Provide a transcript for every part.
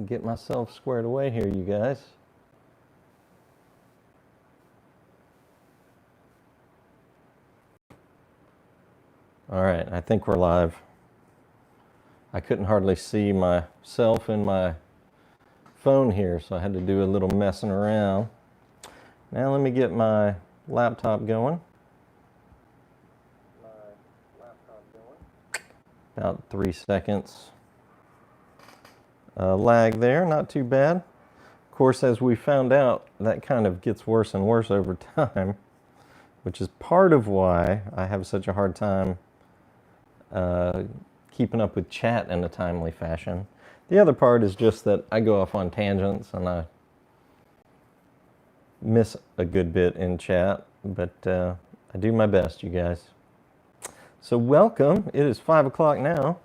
get myself squared away here, you guys. All right, I think we're live. I couldn't hardly see myself in my phone here, so I had to do a little messing around. Now let me get my laptop going. About 3 seconds. Lag there, not too bad. Of course, as we found out, that kind of gets worse and worse over time, which is part of why I have such a hard time keeping up with chat in a timely fashion. The other part is just that I go off on tangents and I miss a good bit in chat, but I do my best, you guys. So welcome. It is 5 o'clock now.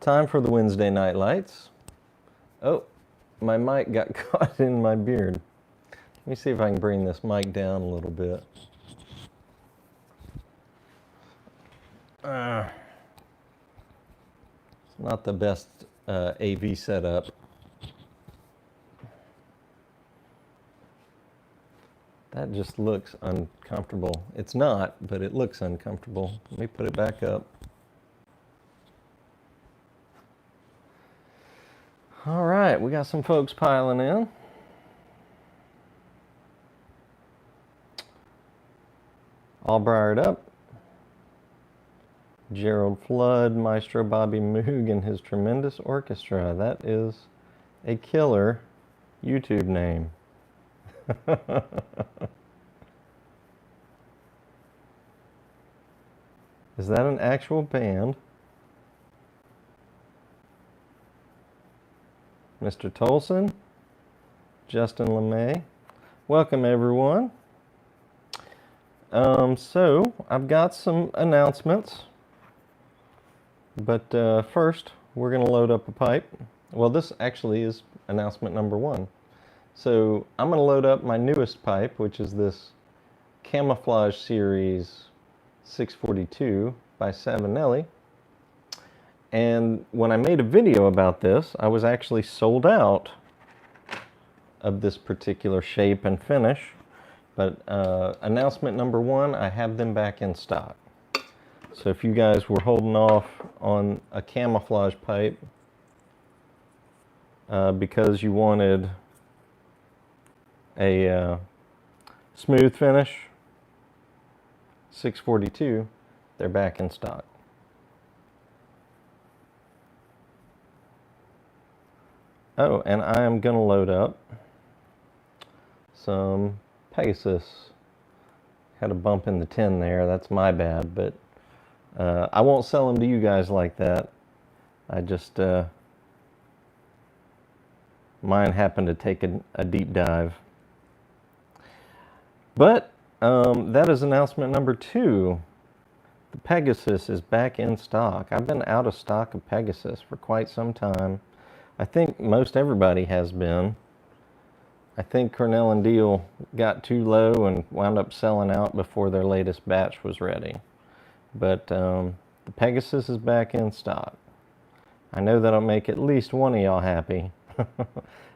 Time for the Wednesday Night Lights. Oh, my mic got caught in my beard. Let me see if I can bring this mic down a little bit. It's not the best AV setup. That just looks uncomfortable. It's not, but it looks uncomfortable. Let me put it back up. All right, we got some folks piling in. All briared up. Gerald Flood, Maestro Bobby Moog, and his tremendous orchestra. That is a killer YouTube name. Is that an actual band? Mr. Tolson, Justin LeMay. Welcome, everyone. So, I've got some announcements. But first, we're going to load up a pipe. Well, this actually is announcement number 1. So, I'm going to load up my newest pipe, which is this Camouflage Series 642 by Savinelli. And when I made a video about this, I was actually sold out of this particular shape and finish. But announcement number 1, I have them back in stock. So if you guys were holding off on a camouflage pipe because you wanted a smooth finish 642, they're back in stock. Oh, and I am going to load up some Pegasus. Had a bump in the tin there. That's my bad, but I won't sell them to you guys like that. I just, mine happened to take a deep dive. But that is announcement number 2. The Pegasus is back in stock. I've been out of stock of Pegasus for quite some time. I think most everybody has been. I think Cornell and Deal got too low and wound up selling out before their latest batch was ready. But the Pegasus is back in stock. I know that'll make at least one of y'all happy.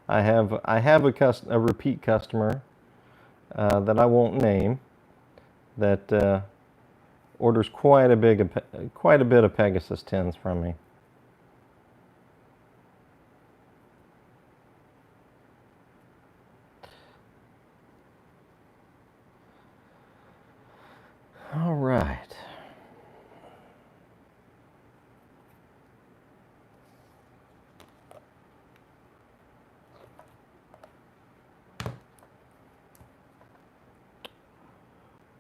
I have a repeat customer that I won't name that orders quite a bit of Pegasus tins from me. All right.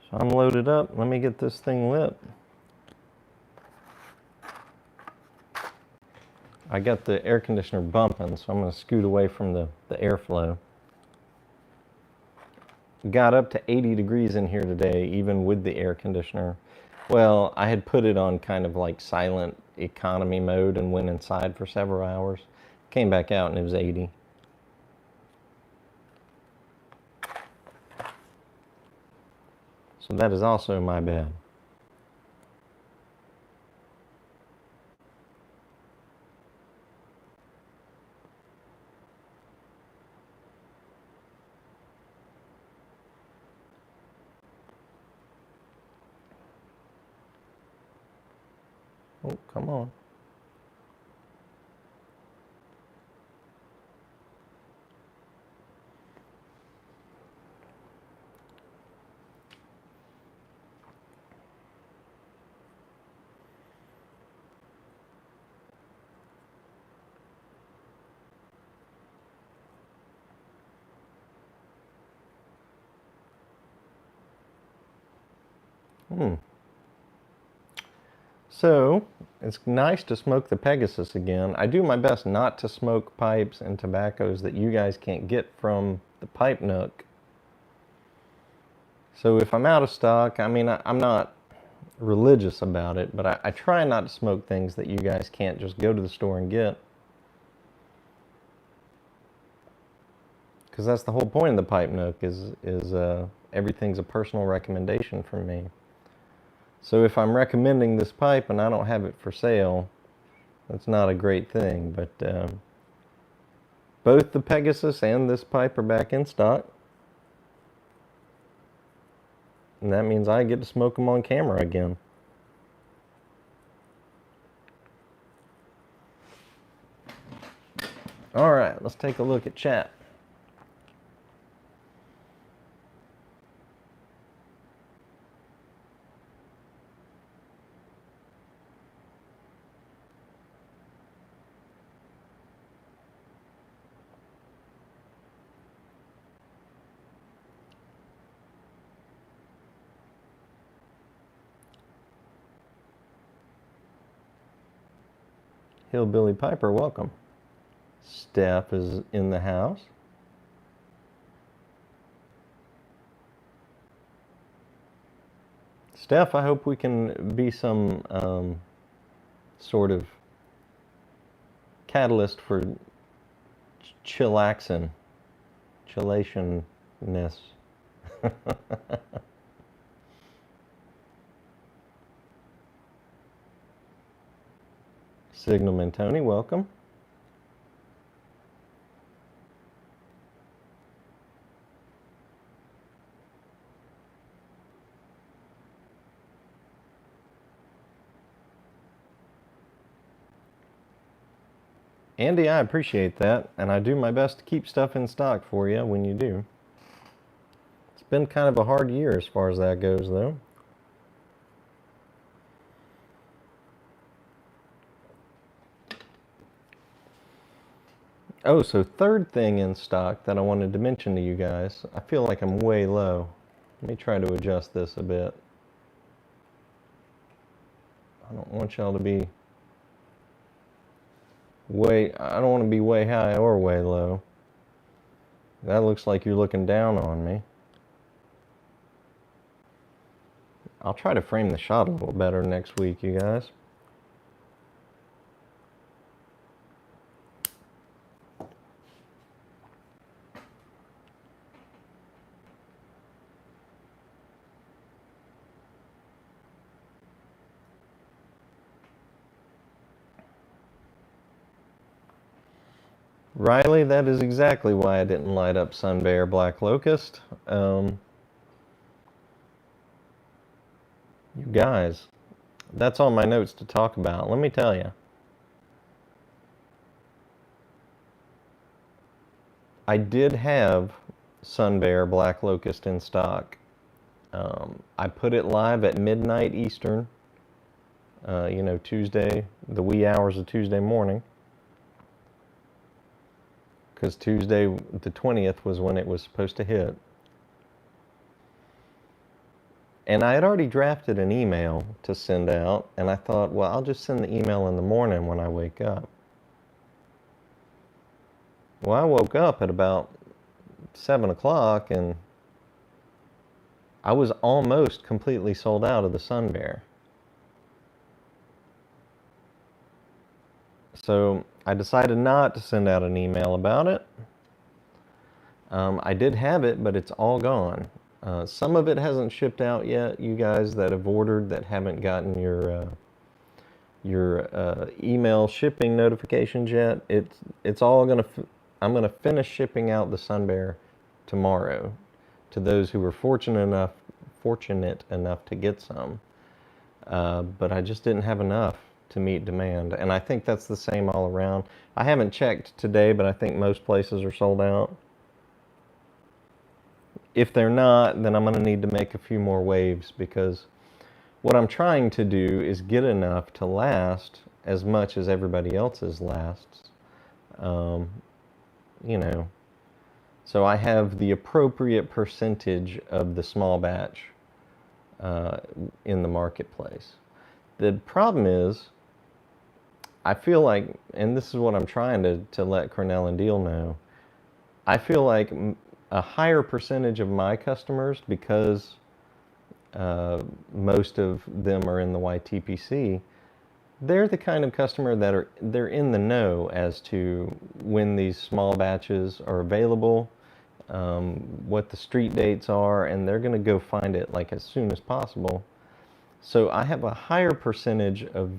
So I'm loaded up. Let me get this thing lit. I got the air conditioner bumping, so I'm going to scoot away from the airflow. Got up to 80 degrees in here today, even with the air conditioner. Well, I had put it on kind of like silent economy mode and went inside for several hours. Came back out and it was 80. So that is also my bad. Oh, come on. So, it's nice to smoke the Pegasus again. I do my best not to smoke pipes and tobaccos that you guys can't get from the pipe Nook. So if I'm out of stock, I mean, I'm not religious about it, but I try not to smoke things that you guys can't just go to the store and get. Because that's the whole point of the pipe Nook is everything's a personal recommendation from me. So if I'm recommending this pipe and I don't have it for sale, that's not a great thing. But both the Pegasus and this pipe are back in stock. And that means I get to smoke them on camera again. All right, let's take a look at chat. Hillbilly Piper, welcome. Steph is in the house. Steph, I hope we can be some sort of catalyst for chillationness. Signalman Tony, welcome. Andy, I appreciate that, and I do my best to keep stuff in stock for you when you do. It's been kind of a hard year as far as that goes, though. Oh, so third thing in stock that I wanted to mention to you guys. I feel like I'm way low. Let me try to adjust this a bit. I don't want y'all to be I don't want to be way high or way low. That looks like you're looking down on me. I'll try to frame the shot a little better next week, you guys. Riley, that is exactly why I didn't light up Sun Bear Black Locust. You guys, that's on my notes to talk about. Let me tell you. I did have Sun Bear Black Locust in stock. I put it live at midnight Eastern, Tuesday, the wee hours of Tuesday morning. Because Tuesday the 20th was when it was supposed to hit. And I had already drafted an email to send out, and I thought, well, I'll just send the email in the morning when I wake up. Well, I woke up at about 7 o'clock, and I was almost completely sold out of the Sun Bear. So I decided not to send out an email about it. I did have it, but it's all gone. Some of it hasn't shipped out yet. You guys that have ordered that haven't gotten your email shipping notifications yet, it's all gonna. I'm gonna finish shipping out the Sun Bear tomorrow to those who were fortunate enough to get some. But I just didn't have enough to meet demand. And I think that's the same all around. I haven't checked today, but I think most places are sold out. If they're not, then I'm going to need to make a few more waves, because what I'm trying to do is get enough to last as much as everybody else's lasts. You know, so I have the appropriate percentage of the small batch in the marketplace. The problem is, I feel like, and this is what I'm trying to let Cornell and Deal know, I feel like a higher percentage of my customers, because most of them are in the YTPC, they're the kind of customer that they're in the know as to when these small batches are available, what the street dates are, and they're going to go find it like as soon as possible. So I have a higher percentage of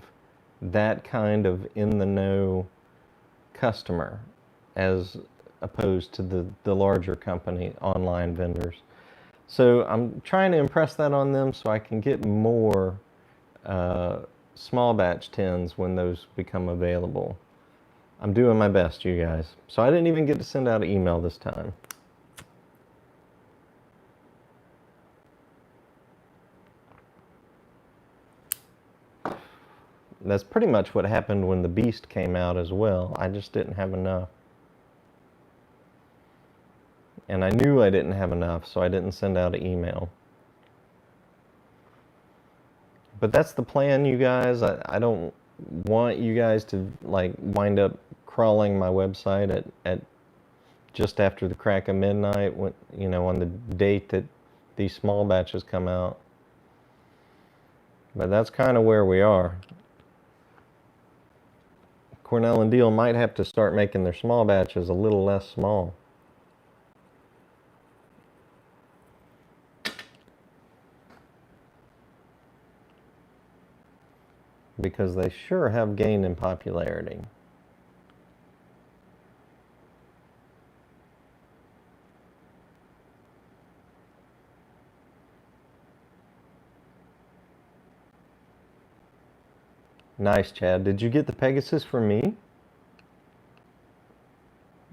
that kind of in the know customer as opposed to the larger company online vendors. So I'm trying to impress that on them so I can get more small batch tins when those become available. I'm doing my best, you guys. So I didn't even get to send out an email this time. That's pretty much what happened when the Beast came out as well. I just didn't have enough. And I knew I didn't have enough, so I didn't send out an email. But that's the plan, you guys. I don't want you guys to like wind up crawling my website at just after the crack of midnight, when, you know, on the date that these small batches come out. But that's kind of where we are. Cornell and Deal might have to start making their small batches a little less small. Because they sure have gained in popularity. Nice, Chad. Did you get the Pegasus for me?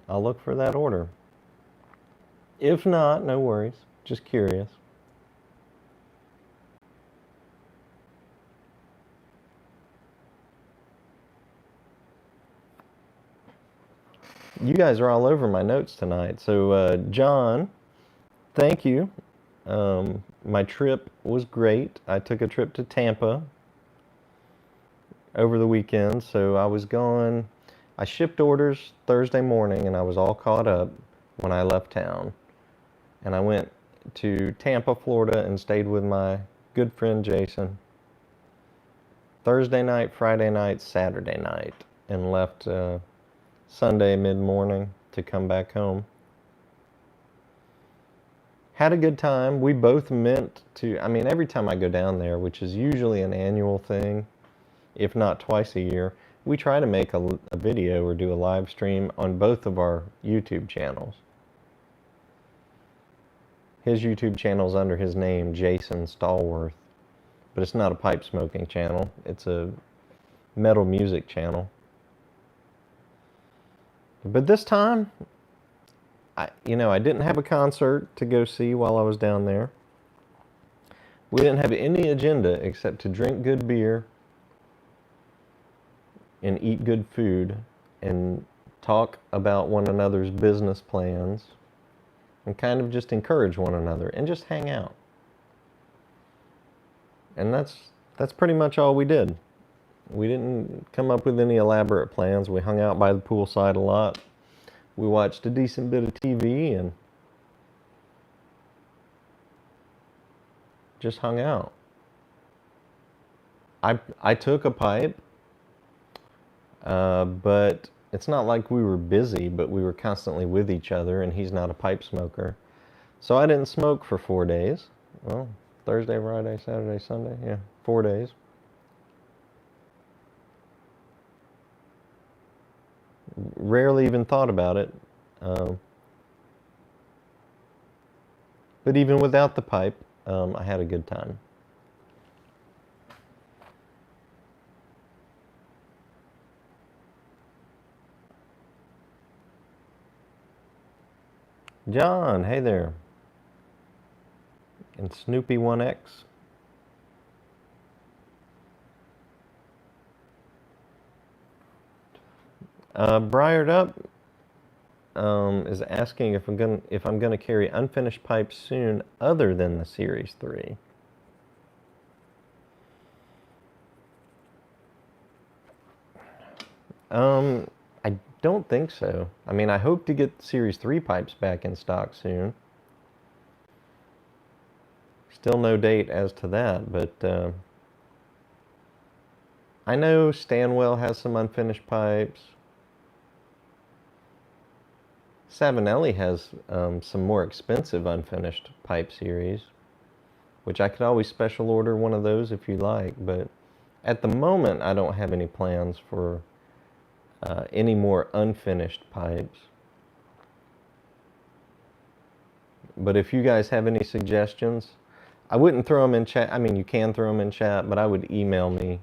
I'll look for that order. If not, no worries. Just curious. You guys are all over my notes tonight. So, John, thank you. My trip was great. I took a trip to Tampa over the weekend, so I was gone. I shipped orders Thursday morning, and I was all caught up when I left town. And I went to Tampa, Florida, and stayed with my good friend Jason Thursday night, Friday night, Saturday night, and left Sunday mid-morning to come back home. Had a good time. We both meant to, I mean, every time I go down there, which is usually an annual thing, if not twice a year, we try to make a video or do a live stream on both of our YouTube channels. His YouTube channel's under his name, Jason Stallworth, but it's not a pipe smoking channel. It's a metal music channel. But this time, I didn't have a concert to go see while I was down there. We didn't have any agenda except to drink good beer and eat good food and talk about one another's business plans and kind of just encourage one another and just hang out. And that's pretty much all we did. We didn't come up with any elaborate plans. We hung out by the poolside a lot. We watched a decent bit of TV and just hung out. I took a pipe, but it's not like we were busy, but we were constantly with each other, and he's not a pipe smoker. So I didn't smoke for 4 days. Well, Thursday, Friday, Saturday, Sunday, yeah, 4 days. Rarely even thought about it. But even without the pipe, I had a good time. John, hey there. And Snoopy 1X. Briared Up is asking if I'm gonna carry unfinished pipes soon, other than the Series 3. I don't think so. I mean, I hope to get Series 3 pipes back in stock soon. Still no date as to that, but I know Stanwell has some unfinished pipes. Savinelli has some more expensive unfinished pipe series, which I could always special order one of those if you like, but at the moment I don't have any plans for any more unfinished pipes. But if you guys have any suggestions, I wouldn't throw them in chat. I mean, you can throw them in chat, but I would email me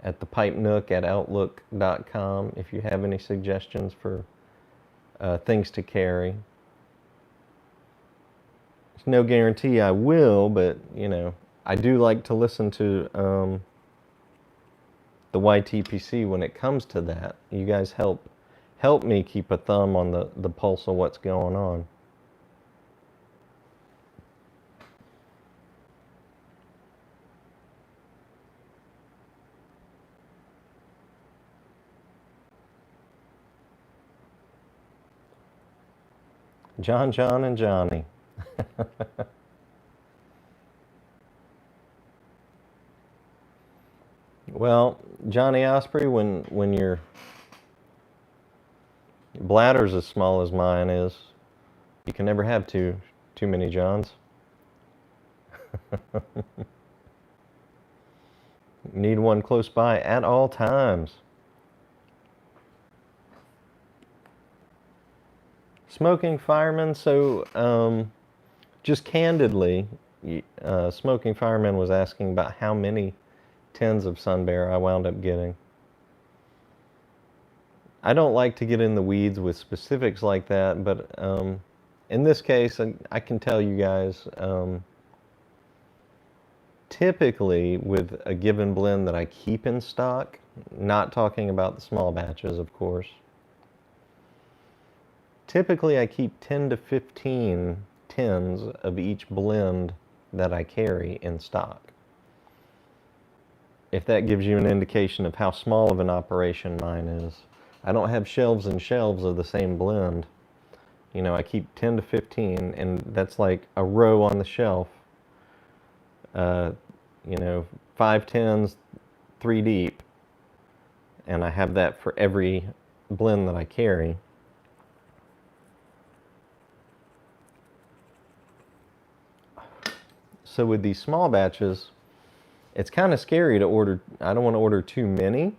at thepipenook@outlook.com if you have any suggestions for things to carry. There's no guarantee I will, but you know, I do like to listen to the YTPC when it comes to that. You guys help me keep a thumb on the pulse of what's going on. John, and Johnny. Well, Johnny Osprey, when your bladder's as small as mine is, you can never have too many Johns. Need one close by at all times. Smoking Fireman, so just candidly, Smoking Fireman was asking about how many tins of Sun Bear I wound up getting. I don't like to get in the weeds with specifics like that, but in this case, I can tell you guys, typically with a given blend that I keep in stock, not talking about the small batches, of course, typically I keep 10 to 15 tins of each blend that I carry in stock. If that gives you an indication of how small of an operation mine is. I don't have shelves and shelves of the same blend. You know, I keep 10 to 15, and that's like a row on the shelf. You know, 5 tins, 3 deep, and I have that for every blend that I carry. So with these small batches, it's kind of scary to order. I don't want to order too many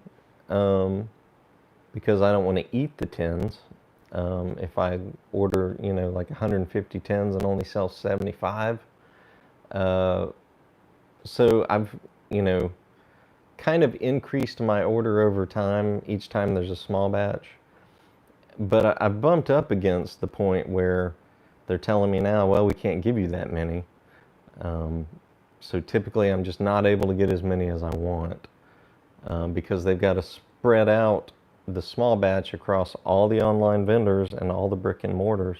because I don't want to eat the tins. If I order, you know, like 150 tins and only sell 75, so I've, you know, kind of increased my order over time each time there's a small batch. But I've bumped up against the point where they're telling me now, well, we can't give you that many. So typically I'm just not able to get as many as I want because they've got to spread out the small batch across all the online vendors and all the brick and mortars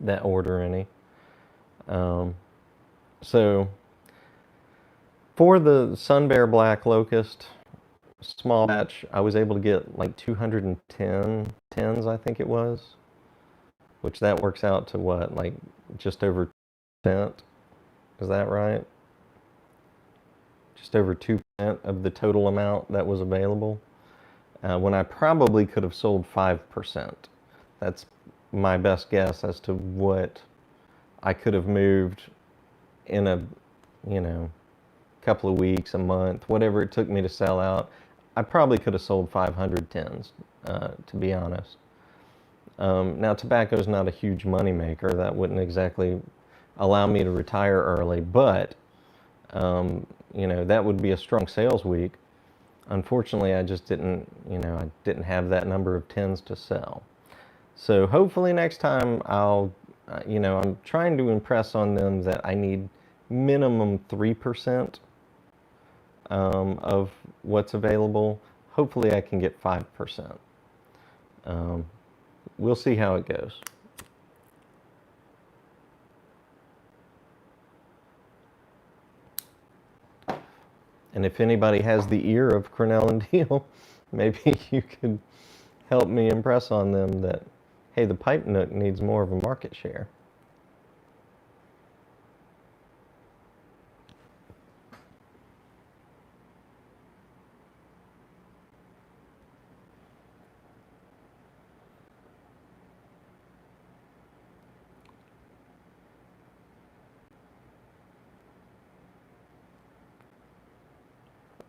that order any. So for the Sun Bear Black Locust small batch, I was able to get like 210 tins, I think it was, which that works out to what, like just over 2%. Is that right? Just over 2% of the total amount that was available, when I probably could have sold 5%. That's my best guess as to what I could have moved in a, you know, couple of weeks, a month, whatever it took me to sell out. I probably could have sold 500 tins, to be honest. Now, tobacco is not a huge money maker. That wouldn't exactly allow me to retire early, but you know, that would be a strong sales week. Unfortunately, I just didn't, you know, I didn't have that number of tins to sell. So hopefully next time I'll you know, I'm trying to impress on them that I need minimum 3% of what's available. Hopefully I can get 5%. We'll see how it goes. And if anybody has the ear of Cornell and Deal, maybe you could help me impress on them that, hey, the pipe Nook needs more of a market share.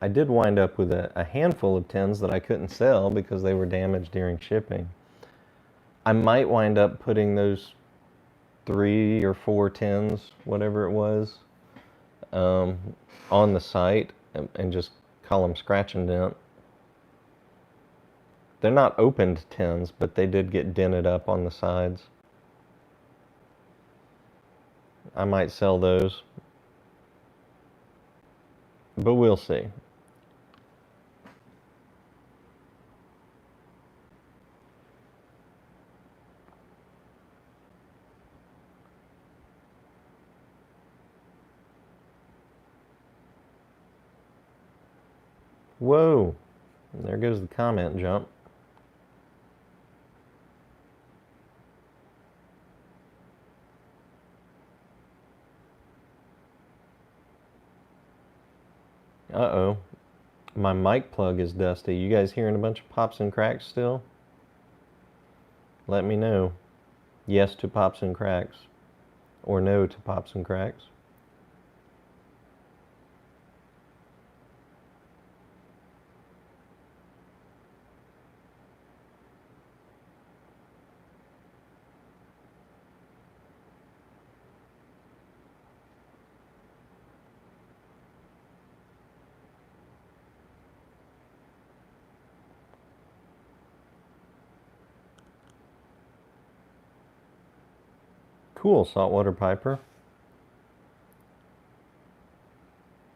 I did wind up with a handful of tins that I couldn't sell because they were damaged during shipping. I might wind up putting those 3 or 4 tins, whatever it was, on the site and just call them scratch and dent. They're not opened tins, but they did get dented up on the sides. I might sell those, but we'll see. Whoa, there goes the comment jump. Uh-oh, my mic plug is dusty. You guys hearing a bunch of pops and cracks still? Let me know. Yes to pops and cracks, or no to pops and cracks. Cool, Saltwater Piper.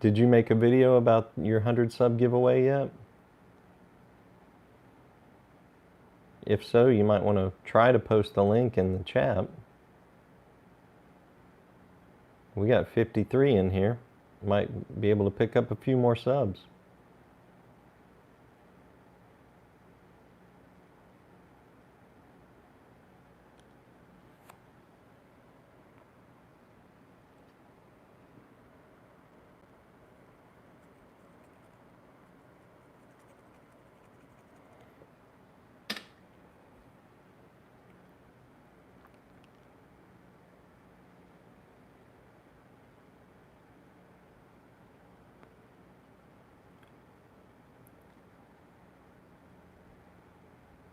Did you make a video about your 100 sub giveaway yet? If so, you might want to try to post the link in the chat. We got 53 in here. Might be able to pick up a few more subs.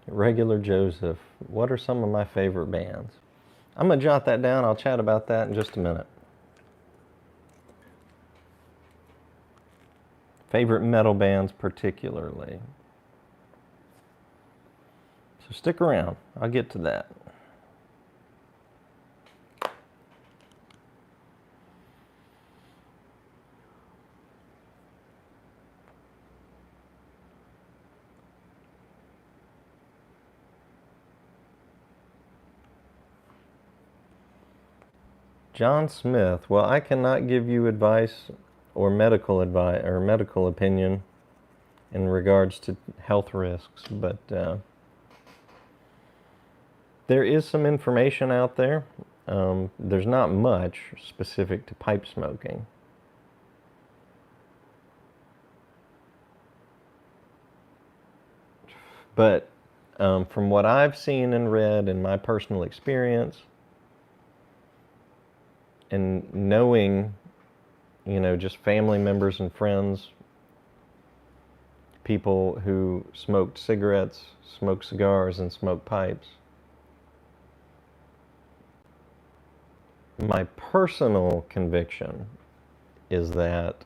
Regular Joseph, what are some of my favorite bands? I'm going to jot that down. I'll chat about that in just a minute. Favorite metal bands particularly. So stick around. I'll get to that. John Smith, well, I cannot give you advice or medical advice or medical opinion in regards to health risks, but there is some information out there. There's not much specific to pipe smoking. But from what I've seen and read in my personal experience, and knowing, you know, just family members and friends, people who smoked cigarettes, smoked cigars, and smoked pipes, my personal conviction is that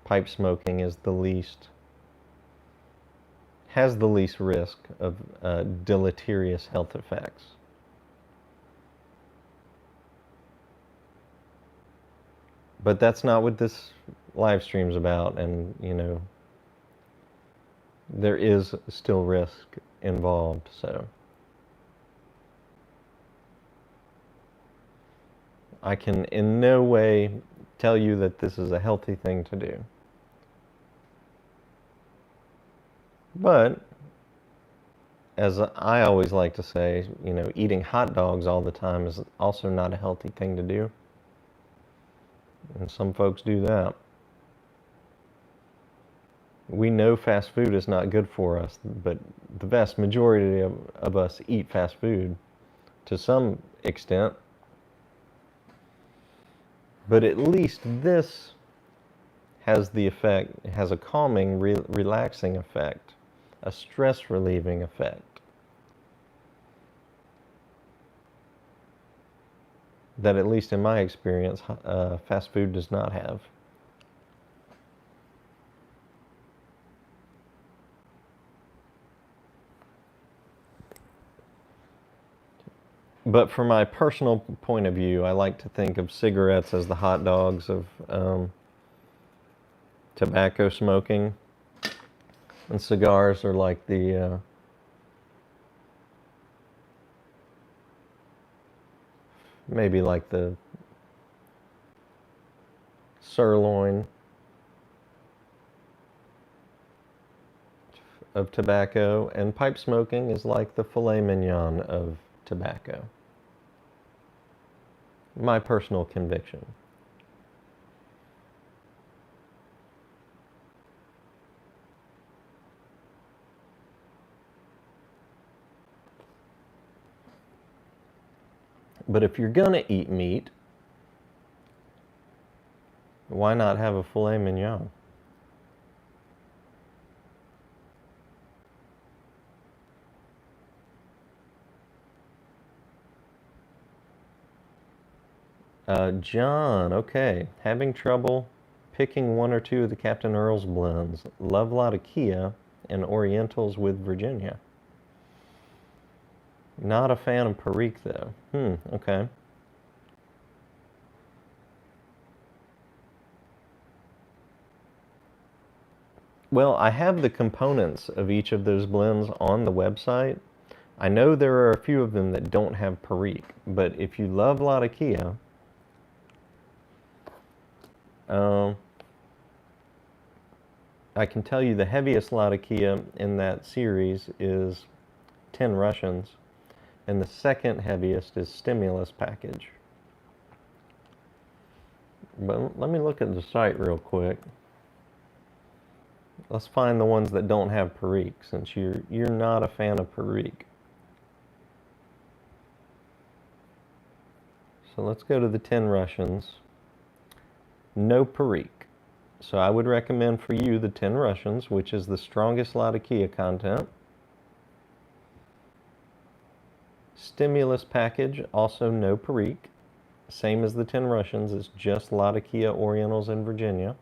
pipe smoking is has the least risk of deleterious health effects. But that's not what this live stream's about, and you know, there is still risk involved, so I can in no way tell you that this is a healthy thing to do. But as I always like to say, you know, eating hot dogs all the time is also not a healthy thing to do. And some folks do that. We know fast food is not good for us, but the vast majority of us eat fast food to some extent. But at least this has the effect, has a calming, relaxing effect, a stress relieving effect that, at least in my experience, fast food does not have. But from my personal point of view, I like to think of cigarettes as the hot dogs of tobacco smoking, and cigars are like the maybe like the sirloin of tobacco, and pipe smoking is like the filet mignon of tobacco. My personal conviction. But if you're gonna eat meat, why not have a filet mignon? John, okay. Having trouble picking one or two of the Captain Earl's blends. Love Latakia and Orientals with Virginia. Not a fan of Perique, though. Okay. Well, I have the components of each of those blends on the website. I know there are a few of them that don't have Perique, but if you love Latakia, I can tell you the heaviest Latakia in that series is 10 Russians, and the second heaviest is Stimulus Package. But let me look at the site real quick. Let's find the ones that don't have Perique, since you're not a fan of Perique. So let's go to the 10 Russians. No Perique. So I would recommend for you the 10 Russians, which is the strongest Latakia content. Stimulus Package, also no Perique. Same as the 10 Russians, it's just Latakia, Orientals, and Virginia.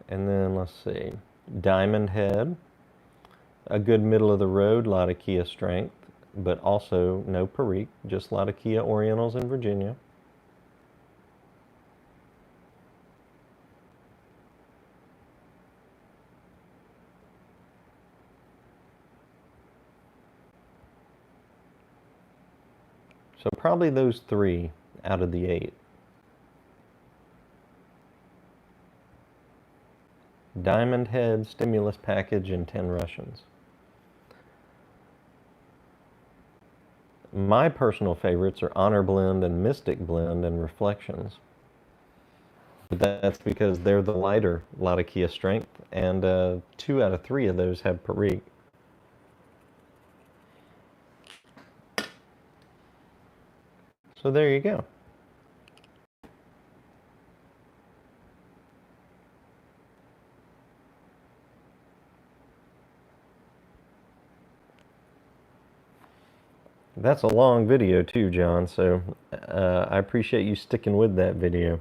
And then let's see, Diamond Head, a good middle of the road Latakia strength, but also no Perique, just Latakia, Orientals, and Virginia. So probably those 3 out of the 8. Diamond Head, Stimulus Package, and 10 Russians. My personal favorites are Honor Blend and Mystic Blend and Reflections. But that's because they're the lighter Latakia strength, and 2 out of 3 of those have Perique. So there you go. That's a long video too, John, so I appreciate you sticking with that video.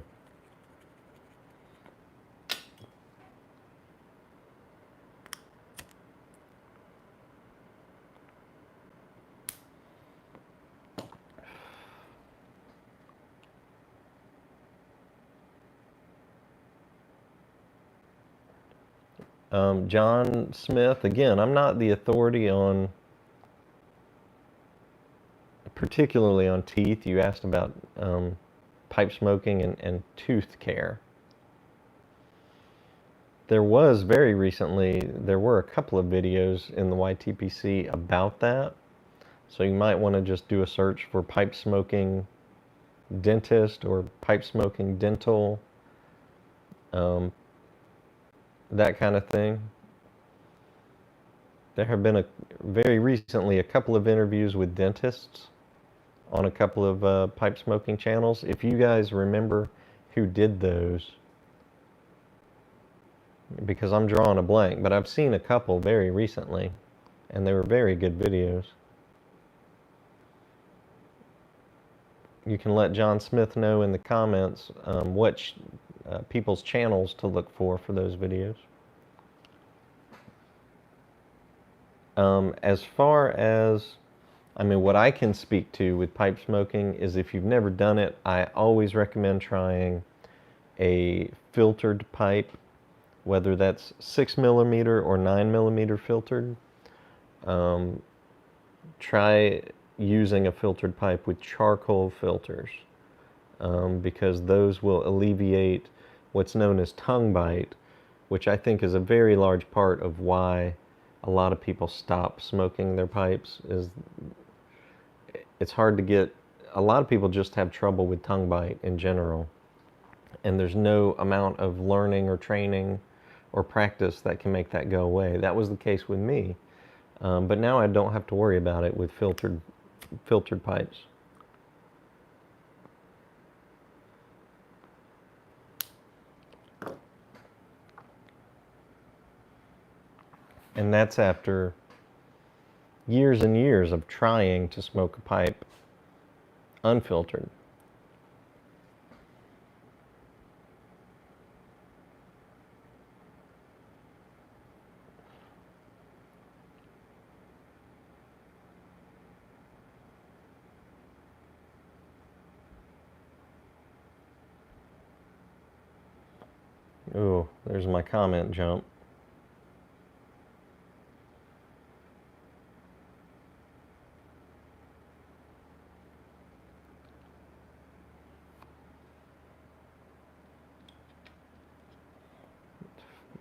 John Smith, again, I'm not the authority on, particularly on teeth. You asked about pipe smoking and tooth care. There was very recently, there were a couple of videos in the YTPC about that. So you might want to just do a search for pipe smoking dentist or pipe smoking dental, that kind of thing. There have been very recently a couple of interviews with dentists on a couple of pipe smoking channels. If you guys remember who did those, because I'm drawing a blank, but I've seen a couple very recently, and they were very good videos. You can let John Smith know in the comments what people's channels to look for those videos. As far as, I mean, what I can speak to with pipe smoking is if you've never done it, I always recommend trying a filtered pipe, whether that's 6mm or 9mm filtered. Try using a filtered pipe with charcoal filters, because those will alleviate what's known as tongue bite, which I think is a very large part of why a lot of people stop smoking their pipes. Is it's hard to get, a lot of people just have trouble with tongue bite in general, and there's no amount of learning or training or practice that can make that go away. That was the case with me, but now I don't have to worry about it with filtered pipes. And that's after years and years of trying to smoke a pipe unfiltered. Ooh, there's my comment jump.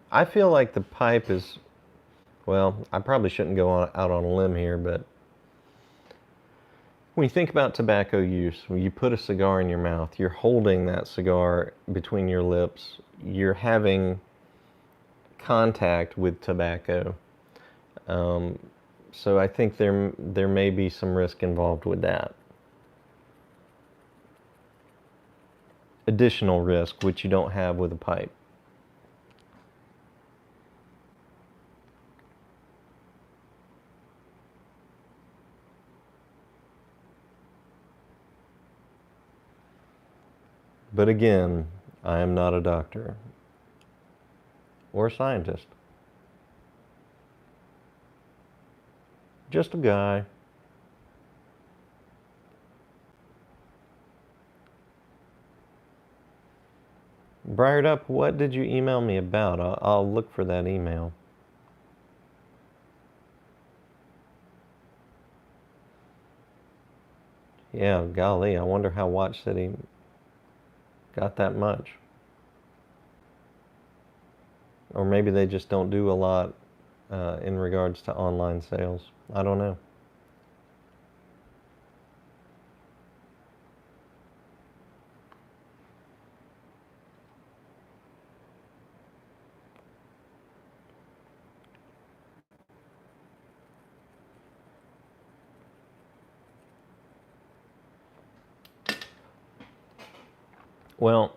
I feel like the pipe is, well, I probably shouldn't go out on a limb here, but when you think about tobacco use, when you put a cigar in your mouth, you're holding that cigar between your lips, you're having contact with tobacco. So I think there may be some risk involved with that. Additional risk, which you don't have with a pipe. But again, I am not a doctor or a scientist. Just a guy. Briared Up, what did you email me about? I'll look for that email. Yeah, golly, I wonder how Watch City got that much. Or maybe they just don't do a lot in regards to online sales. I don't know. Well,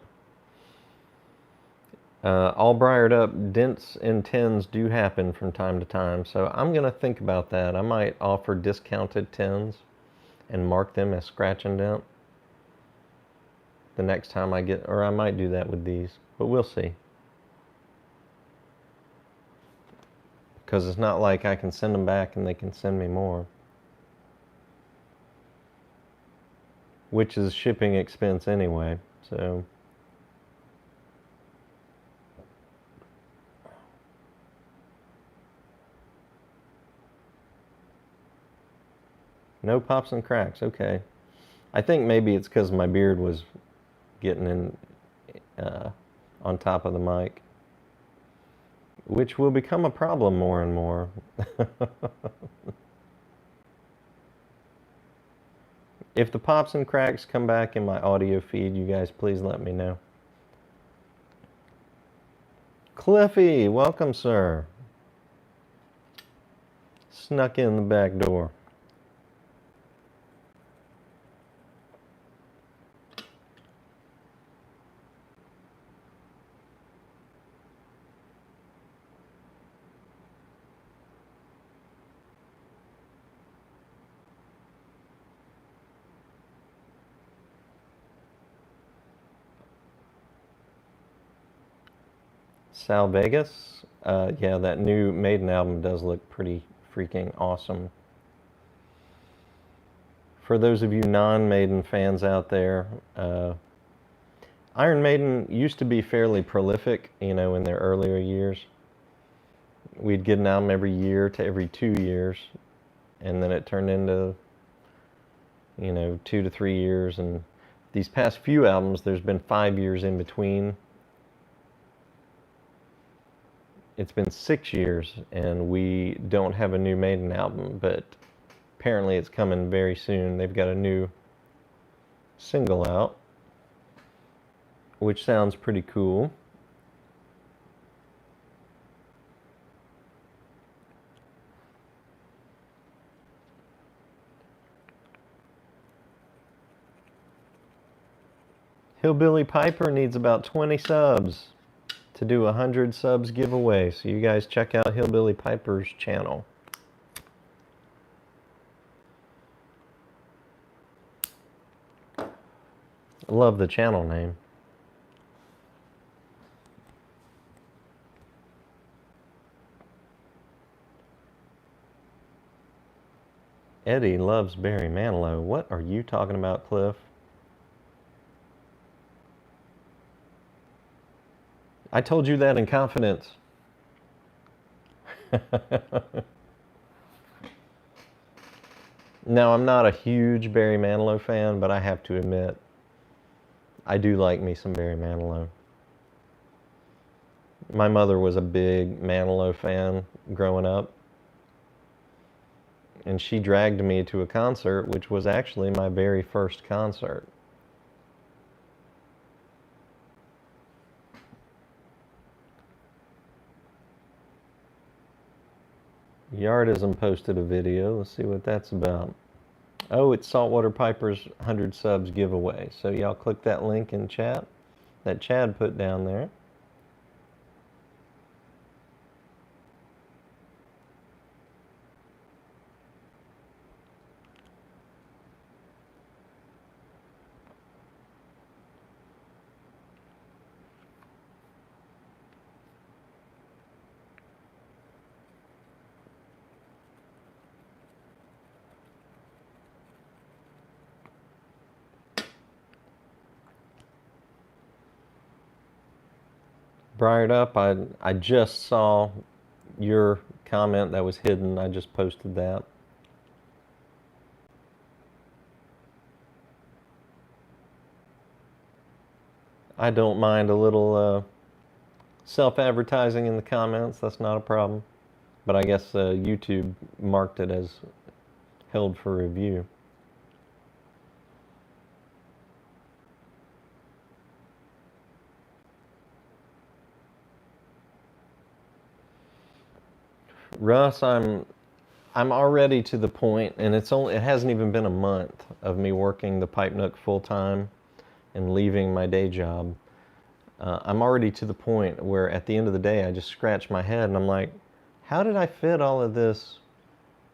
all Briared Up, dents in tins do happen from time to time, so I'm going to think about that. I might offer discounted tins and mark them as scratch and dent the next time I get, or I might do that with these, but we'll see. Because it's not like I can send them back and they can send me more, which is shipping expense anyway, so. No pops and cracks. Okay. I think maybe it's because my beard was getting in on top of the mic, which will become a problem more and more. If the pops and cracks come back in my audio feed, you guys please let me know. Cliffy, welcome, sir. Snuck in the back door. Sal Vegas. Yeah, that new Maiden album does look pretty freaking awesome. For those of you non-Maiden fans out there, Iron Maiden used to be fairly prolific, you know, in their earlier years. We'd get an album every year to every 2 years, and then it turned into, you know, 2 to 3 years, and these past few albums, there's been 5 years in between. It's been 6 years, and we don't have a new Maiden album, but apparently it's coming very soon. They've got a new single out, which sounds pretty cool. Hillbilly Piper needs about 20 subs to do a 100 subs giveaway, so you guys check out Hillbilly Piper's channel. I love the channel name. Eddie loves Barry Manilow. What are you talking about, Cliff? I told you that in confidence. Now, I'm not a huge Barry Manilow fan, but I have to admit, I do like me some Barry Manilow. My mother was a big Manilow fan growing up, and she dragged me to a concert, which was actually my very first concert. Yardism posted a video. Let's see what that's about. Oh, it's Saltwater Piper's 100 subs giveaway. So y'all click that link in chat that Chad put down there. Briared Up, I just saw your comment that was hidden. I just posted that. I don't mind a little self-advertising in the comments. That's not a problem. But I guess YouTube marked it as held for review. Russ, I'm already to the point, and it hasn't even been a month of me working the Pipe Nook full time and leaving my day job. I'm already to the point where at the end of the day I just scratch my head and I'm like, how did I fit all of this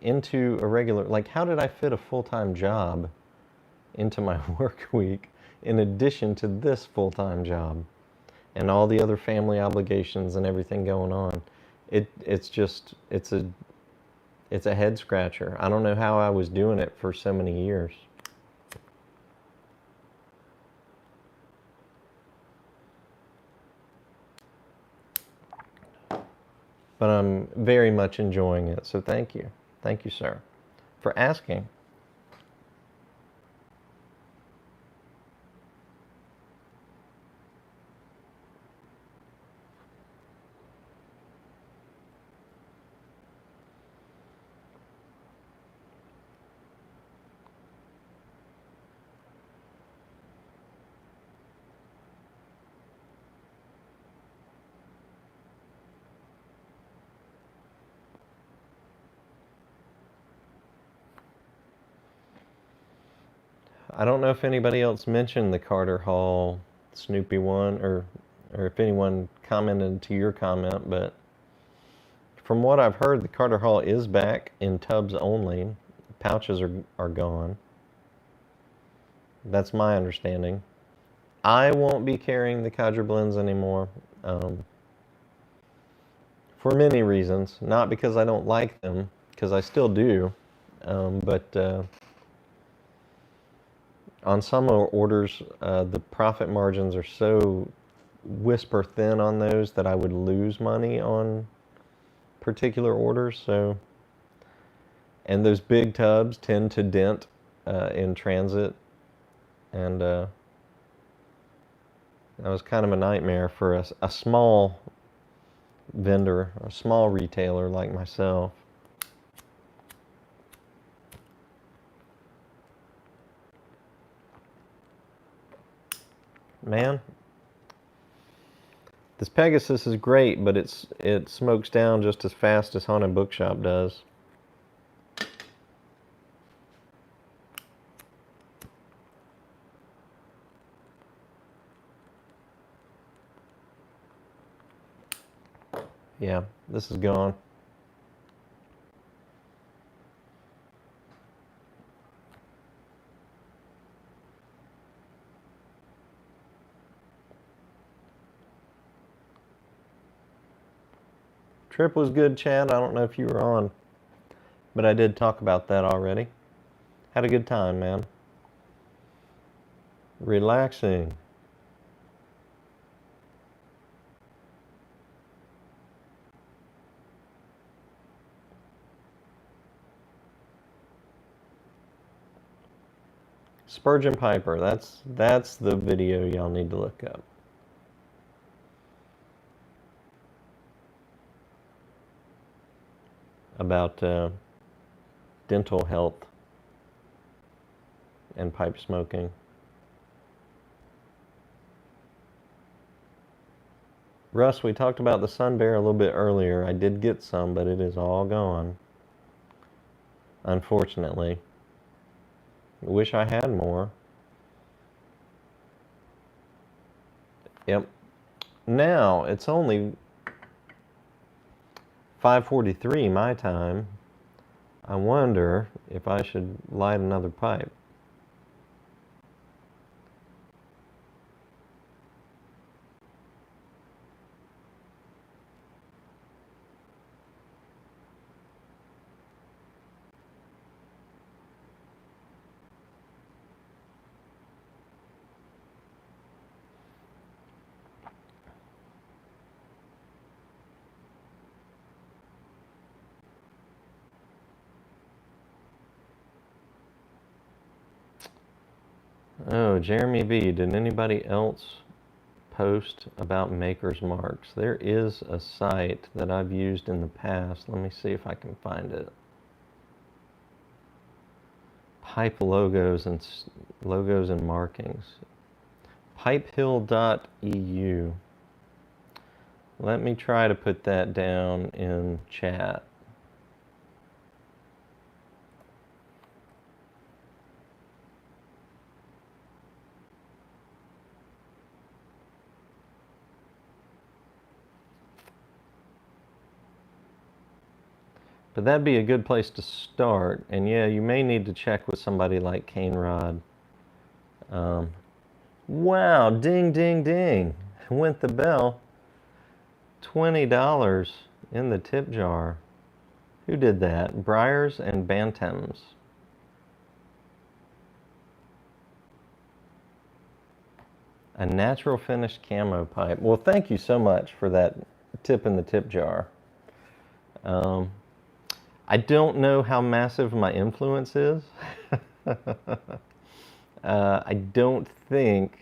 into a regular, like how did I fit a full-time job into my work week in addition to this full-time job and all the other family obligations and everything going on? It's a head scratcher. I don't know how I was doing it for so many years. But I'm very much enjoying it, so thank you. Thank you, sir, for asking. I don't know if anybody else mentioned the Carter Hall Snoopy one, or if anyone commented to your comment, but from what I've heard, the Carter Hall is back in tubs only. Pouches are gone. That's my understanding. I won't be carrying the Cadre blends anymore, for many reasons. Not because I don't like them, because I still do, but on some orders, the profit margins are so whisper thin on those that I would lose money on particular orders. So, and those big tubs tend to dent in transit, and that was kind of a nightmare for a small vendor, a small retailer like myself. Man, this Pegasus is great, but it smokes down just as fast as Haunted Bookshop does. Yeah, this is gone. Trip was good, Chad. I don't know if you were on, but I did talk about that already. Had a good time, man. Relaxing. Spurgeon Piper, that's the video y'all need to look up. About dental health and pipe smoking. Russ, we talked about the Sun Bear a little bit earlier. I did get some, but it is all gone, unfortunately. I wish I had more. Yep. Now, it's only 5:43 my time. I wonder if I should light another pipe. Oh, Jeremy B. Did anybody else post about Maker's Marks? There is a site that I've used in the past. Let me see if I can find it. Pipe logos and markings. Pipehill.eu. Let me try to put that down in chat. But that'd be a good place to start. And yeah, you may need to check with somebody like Cane Rod. Wow, ding, ding, ding. Went the bell. $20 in the tip jar. Who did that? Briars and Bantams. A natural finish camo pipe. Well, thank you so much for that tip in the tip jar. I don't know how massive my influence is. I don't think,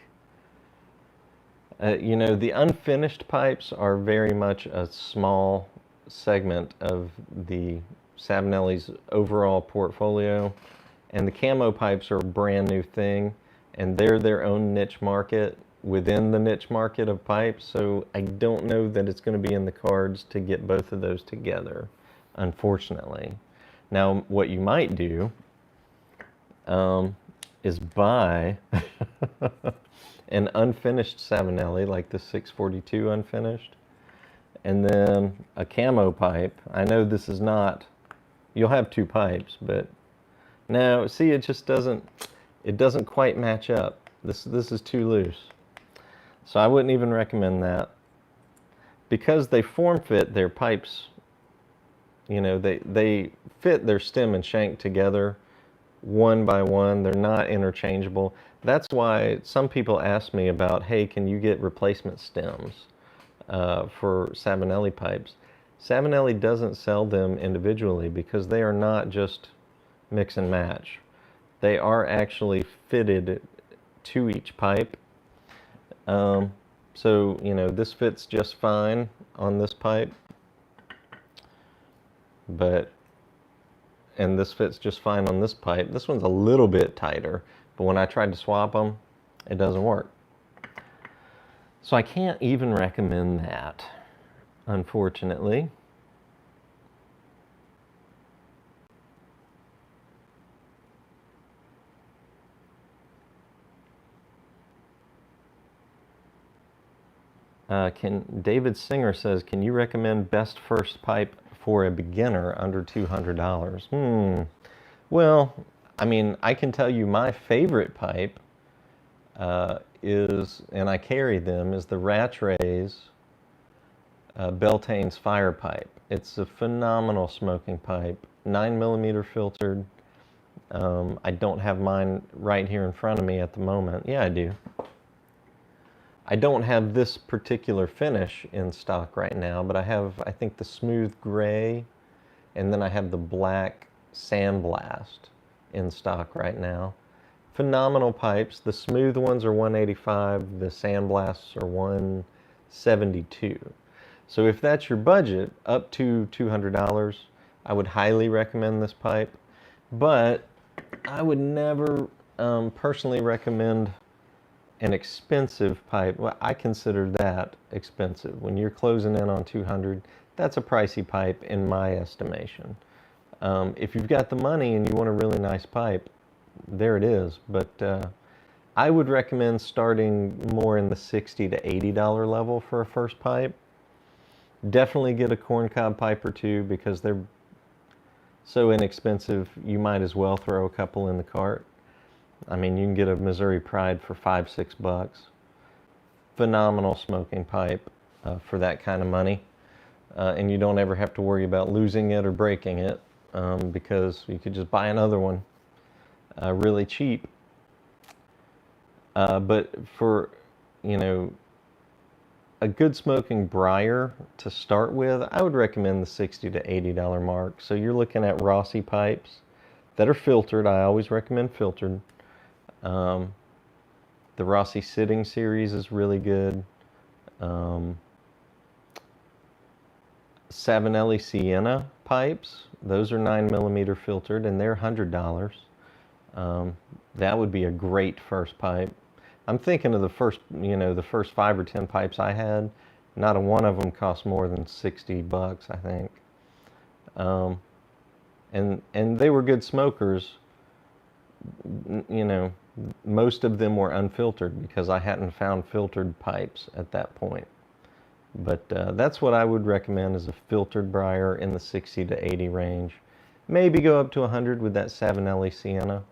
you know, the unfinished pipes are very much a small segment of the Savinelli's overall portfolio, and the camo pipes are a brand new thing, and they're their own niche market within the niche market of pipes, so I don't know that it's going to be in the cards to get both of those together, unfortunately. Now, what you might do is buy an unfinished Savinelli, like the 642 unfinished, and then a camo pipe. I know this is not, you'll have two pipes, but no, see, it just doesn't, it doesn't quite match up. This is too loose. So I wouldn't even recommend that. Because they form fit their pipes, you know, they fit their stem and shank together one by one. They're not interchangeable. That's why some people ask me about, hey, can you get replacement stems for Savinelli pipes? Savinelli doesn't sell them individually because they are not just mix and match. They are actually fitted to each pipe. So, you know, this fits just fine on this pipe, and this fits just fine on this pipe. This one's a little bit tighter, but when I tried to swap them, it doesn't work. So I can't even recommend that, unfortunately. David Singer says, can you recommend best first pipe for a beginner under $200? Well, I mean, I can tell you my favorite pipe is, and I carry them, is the Rattray's Beltane's fire pipe. It's a phenomenal smoking pipe, 9mm filtered. I don't have mine right here in front of me at the moment. Yeah, I do. I don't have this particular finish in stock right now, but I have, I think, the smooth gray, and then I have the black sandblast in stock right now. Phenomenal pipes. The smooth ones are 185, the sandblasts are 172. So if that's your budget, up to $200, I would highly recommend this pipe, but I would never personally recommend an expensive pipe. Well, I consider that expensive. When you're closing in on 200, that's a pricey pipe in my estimation. If you've got the money and you want a really nice pipe, there it is. But I would recommend starting more in the $60 to $80 level for a first pipe. Definitely get a corncob pipe or two because they're so inexpensive, you might as well throw a couple in the cart. I mean, you can get a Missouri Pride for $5-6. Phenomenal smoking pipe for that kind of money. And you don't ever have to worry about losing it or breaking it because you could just buy another one really cheap. But for, you know, a good smoking briar to start with, I would recommend the $60 to $80 mark. So you're looking at Rossi pipes that are filtered. I always recommend filtered. The Rossi Sitting series is really good. Savinelli Sienna pipes, those are 9mm filtered and they're $100. That would be a great first pipe. I'm thinking of the first, you know, the first 5 or 10 pipes I had. Not a one of them cost more than $60, I think. And they were good smokers. You know, most of them were unfiltered because I hadn't found filtered pipes at that point. But that's what I would recommend, is a filtered briar in the 60 to 80 range. Maybe go up to 100 with that Savinelli Sienna.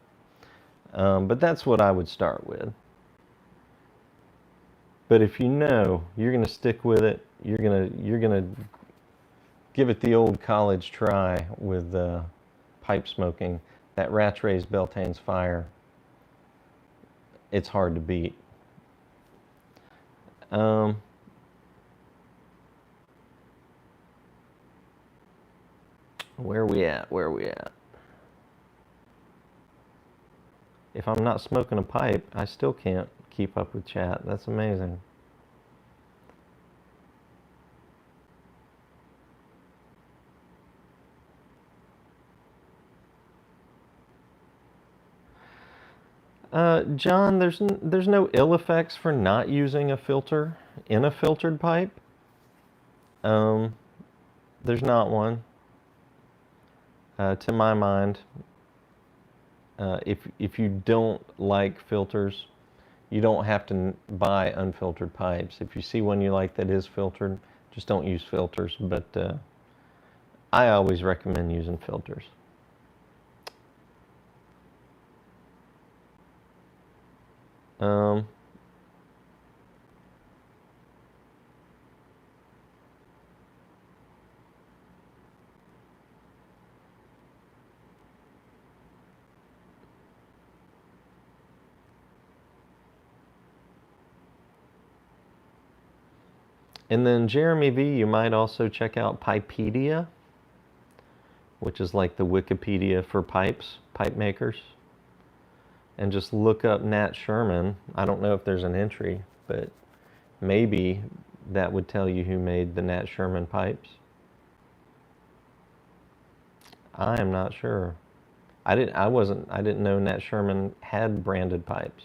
But that's what I would start with. But if you know you're going to stick with it, you're gonna give it the old college try with pipe smoking, that Rattray's Beltane's Fire, it's hard to beat. Where are we at? Where are we at? If I'm not smoking a pipe, I still can't keep up with chat. That's amazing. John, there's no ill effects for not using a filter in a filtered pipe. There's not one, to my mind. if you don't like filters, you don't have to buy unfiltered pipes. If you see one you like that is filtered, just don't use filters. But I always recommend using filters. Um, and then Jeremy V, you might also check out Pipedia, which is like the Wikipedia for pipes, pipe makers. And just look up Nat Sherman. I don't know if there's an entry, but maybe that would tell you who made the Nat Sherman pipes. I am not sure. I didn't know Nat Sherman had branded pipes.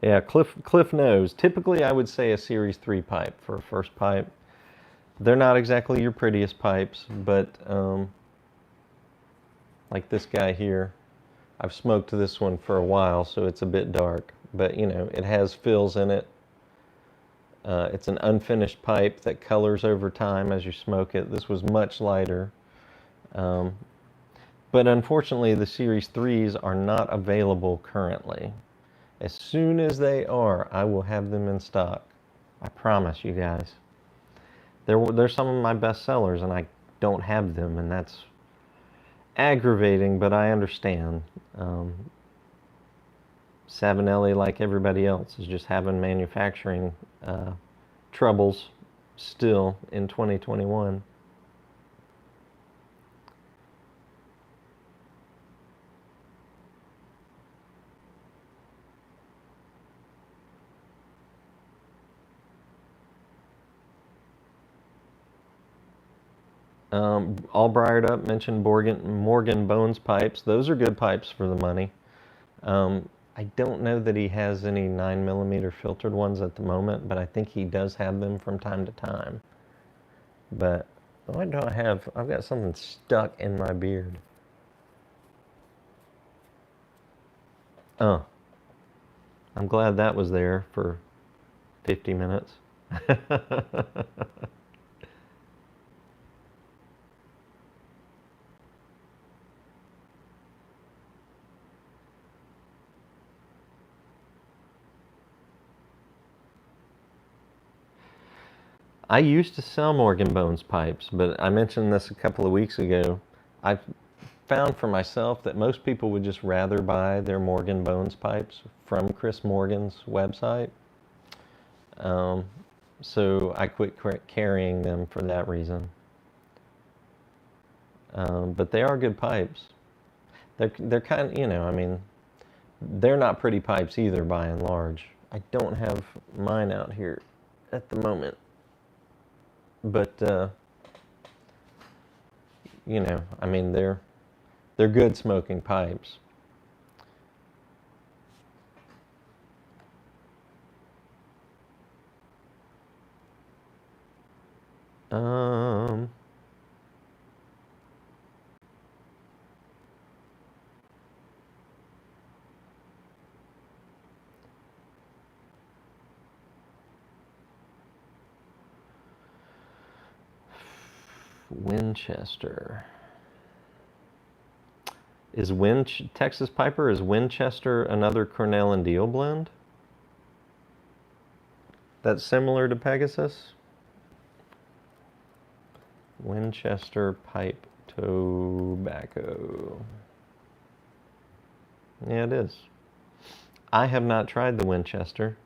Yeah, Cliff knows. Typically, I would say a Series 3 pipe for a first pipe. They're not exactly your prettiest pipes, but like this guy here, I've smoked this one for a while, so it's a bit dark. But, you know, it has fills in it. It's an unfinished pipe that colors over time as you smoke it. This was much lighter. But unfortunately, the Series 3s are not available currently. As soon as they are, I will have them in stock. I promise you guys. They're some of my best sellers, and I don't have them, and that's aggravating, but I understand. Savinelli, like everybody else, is just having manufacturing troubles still in 2021. All Briared Up mentioned Morgan Bones pipes. Those are good pipes for the money. I don't know that he has any 9mm filtered ones at the moment, but I think he does have them from time to time. But what do I have? I've got something stuck in my beard. Oh, I'm glad that was there for 50 minutes. I used to sell Morgan Bones pipes, but I mentioned this a couple of weeks ago. I've found for myself that most people would just rather buy their Morgan Bones pipes from Chris Morgan's website. So I quit carrying them for that reason. But they are good pipes. They're kind of, you know, I mean, they're not pretty pipes either by and large. I don't have mine out here at the moment. But you know, I mean, they're good smoking pipes. Um, Winchester. Texas Piper, is Winchester another Cornell and Deal blend? That's similar to Pegasus? Winchester Pipe Tobacco. Yeah, it is. I have not tried the Winchester.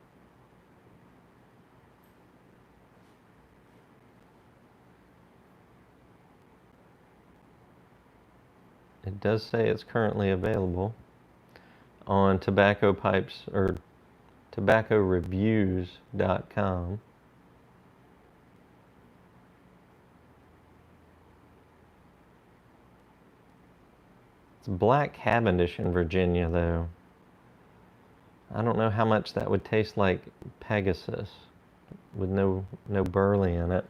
It does say it's currently available on tobacco pipes or tobaccoreviews.com. It's Black Cavendish in Virginia, though. I don't know how much that would taste like Pegasus with no burley in it.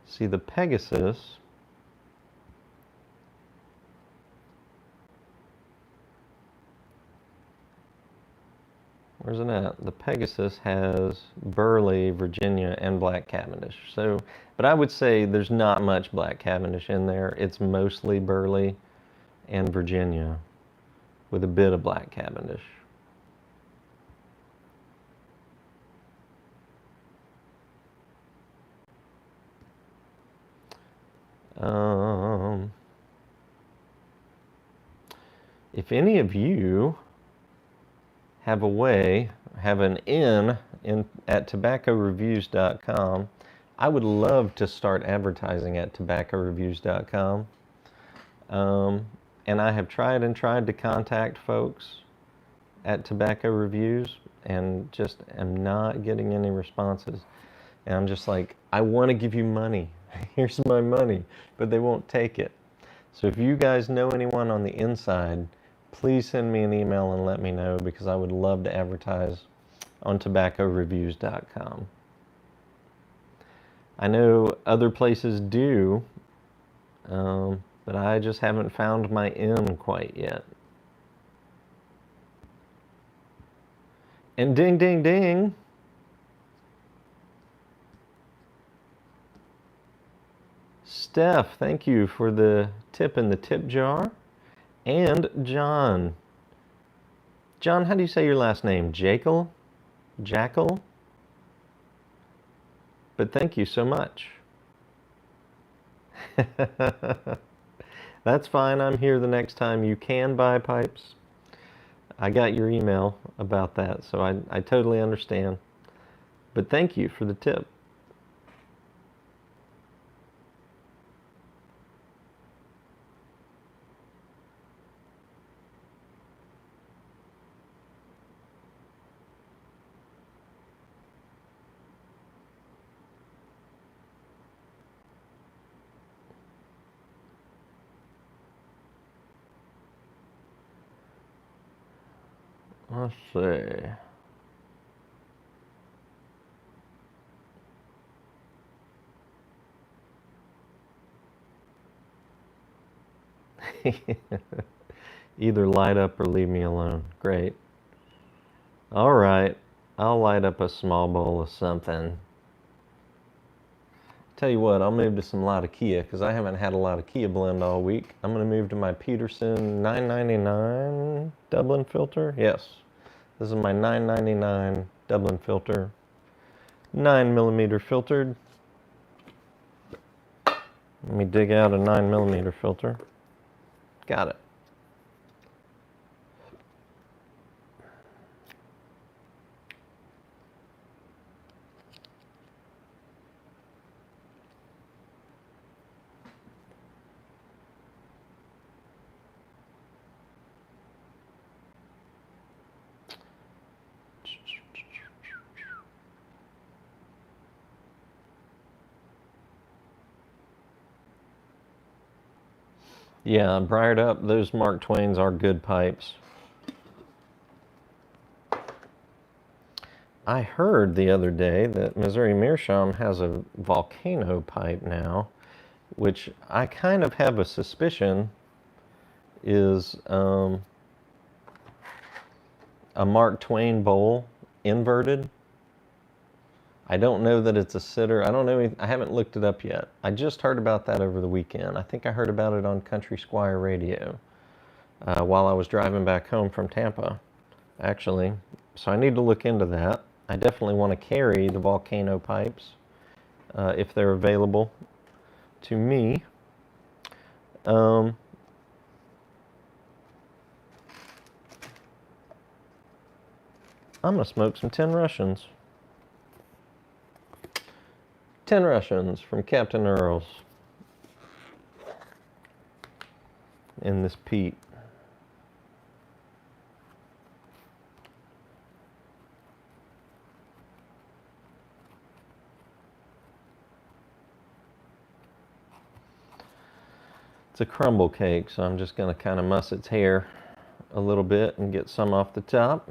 See, the Pegasus where's it at? The Pegasus has Burley, Virginia, and Black Cavendish. So, but I would say there's not much Black Cavendish in there. It's mostly Burley and Virginia with a bit of Black Cavendish. If any of you have a way, have an in at tobaccoreviews.com, I would love to start advertising at tobaccoreviews.com. And I have tried to contact folks at Tobacco Reviews and just am not getting any responses. And I'm just like, I want to give you money. Here's my money, but they won't take it. So if you guys know anyone on the inside, please send me an email and let me know, because I would love to advertise on tobaccoreviews.com. I know other places do, but I just haven't found my in quite yet. And ding, ding, ding. Steph, thank you for the tip in the tip jar. And John. John, how do you say your last name? Jackal? Jackal? But thank you so much. That's fine. I'm here the next time you can buy pipes. I got your email about that, so I totally understand. But thank you for the tip. Let's see. Either light up or leave me alone. Great. All right. I'll light up a small bowl of something. Tell you what, I'll move to some Latakia because I haven't had a Latakia blend all week. I'm going to move to my Peterson 999 Dublin filter. Yes, this is my 999 Dublin filter. 9mm filtered. Let me dig out a 9mm filter. Got it. Yeah, briared up, those Mark Twains are good pipes. I heard the other day that Missouri Meerschaum has a volcano pipe now, which I kind of have a suspicion is a Mark Twain bowl inverted. I don't know that it's a sitter. I don't know. I haven't looked it up yet. I just heard about that over the weekend. I think I heard about it on Country Squire Radio while I was driving back home from Tampa, actually. So I need to look into that. I definitely want to carry the volcano pipes if they're available to me. I'm going to smoke some 10 Russians. 10 Russians from Captain Earl's in this peat. It's It's a crumble cake, so I'm just going to kind of muss its hair a little bit and get some off the top.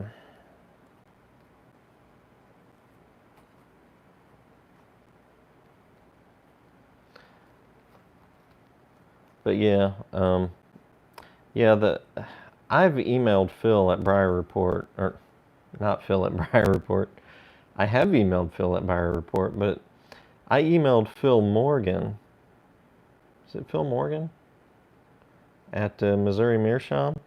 But yeah, I've emailed Phil at Briar Report, or not Phil at Briar Report. I have emailed Phil at Briar Report, but I emailed Phil Morgan. Is it Phil Morgan? At Missouri Meerschaum?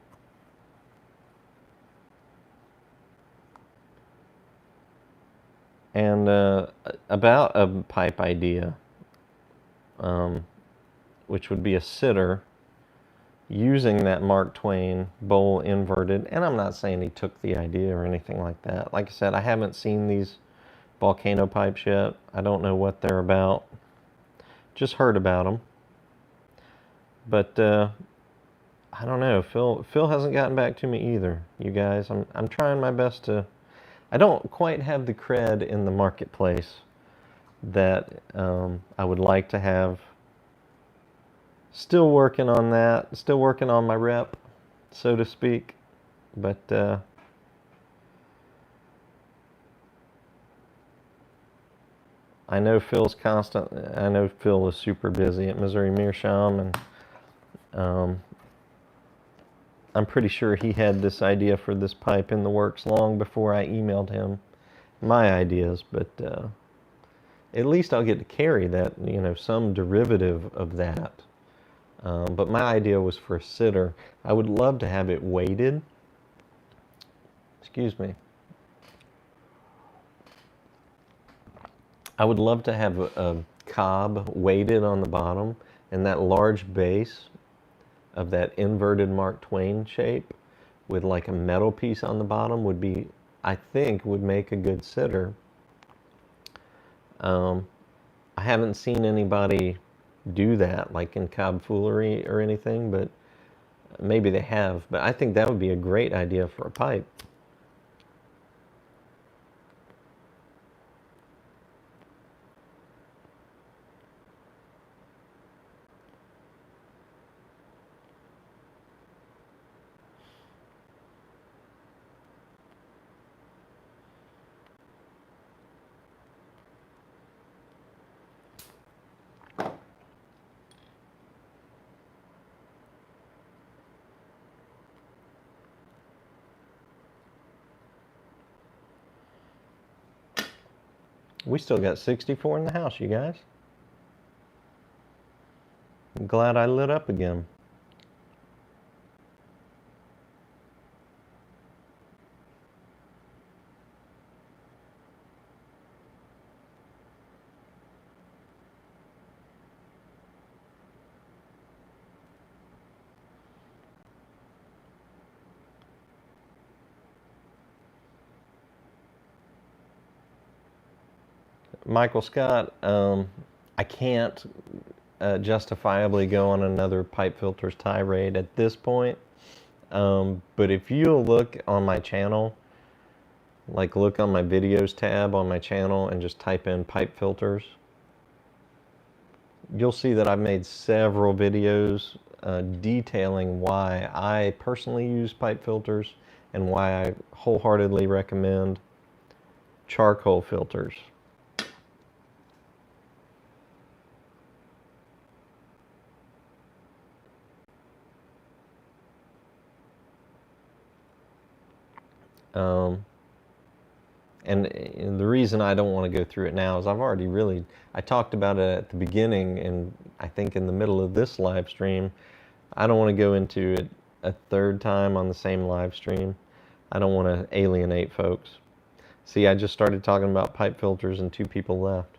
And about a pipe idea, which would be a sitter using that Mark Twain bowl inverted. And I'm not saying he took the idea or anything like that. Like I said, I haven't seen these volcano pipes yet. I don't know what they're about. Just heard about them. But I don't know. Phil hasn't gotten back to me either, you guys. I'm trying my best to. I don't quite have the cred in the marketplace that I would like to have. Still working on that. Still working on my rep, so to speak. But I know Phil's constant. I know Phil is super busy at Missouri Meerschaum, and I'm pretty sure he had this idea for this pipe in the works long before I emailed him my ideas. But at least I'll get to carry that, some derivative of that. But my idea was for a sitter. I would love to have it weighted. Excuse me. I would love to have a cob weighted on the bottom, and that large base of that inverted Mark Twain shape with like a metal piece on the bottom would be, I think, would make a good sitter. I haven't seen anybody do that, like in Cobb Foolery or anything, but maybe they have. But I think that would be a great idea for a pipe. We still got 64 in the house, you guys. I'm glad I lit up again. Michael Scott, I can't justifiably go on another pipe filters tirade at this point. But if you look on my channel, like look on my videos tab on my channel and just type in pipe filters, you'll see that I've made several videos detailing why I personally use pipe filters and why I wholeheartedly recommend charcoal filters. And the reason I don't want to go through it now is I talked about it at the beginning and I think in the middle of this live stream. I don't want to go into it a third time on the same live stream. I don't want to alienate folks. See, I just started talking about pipe filters and 2 people left.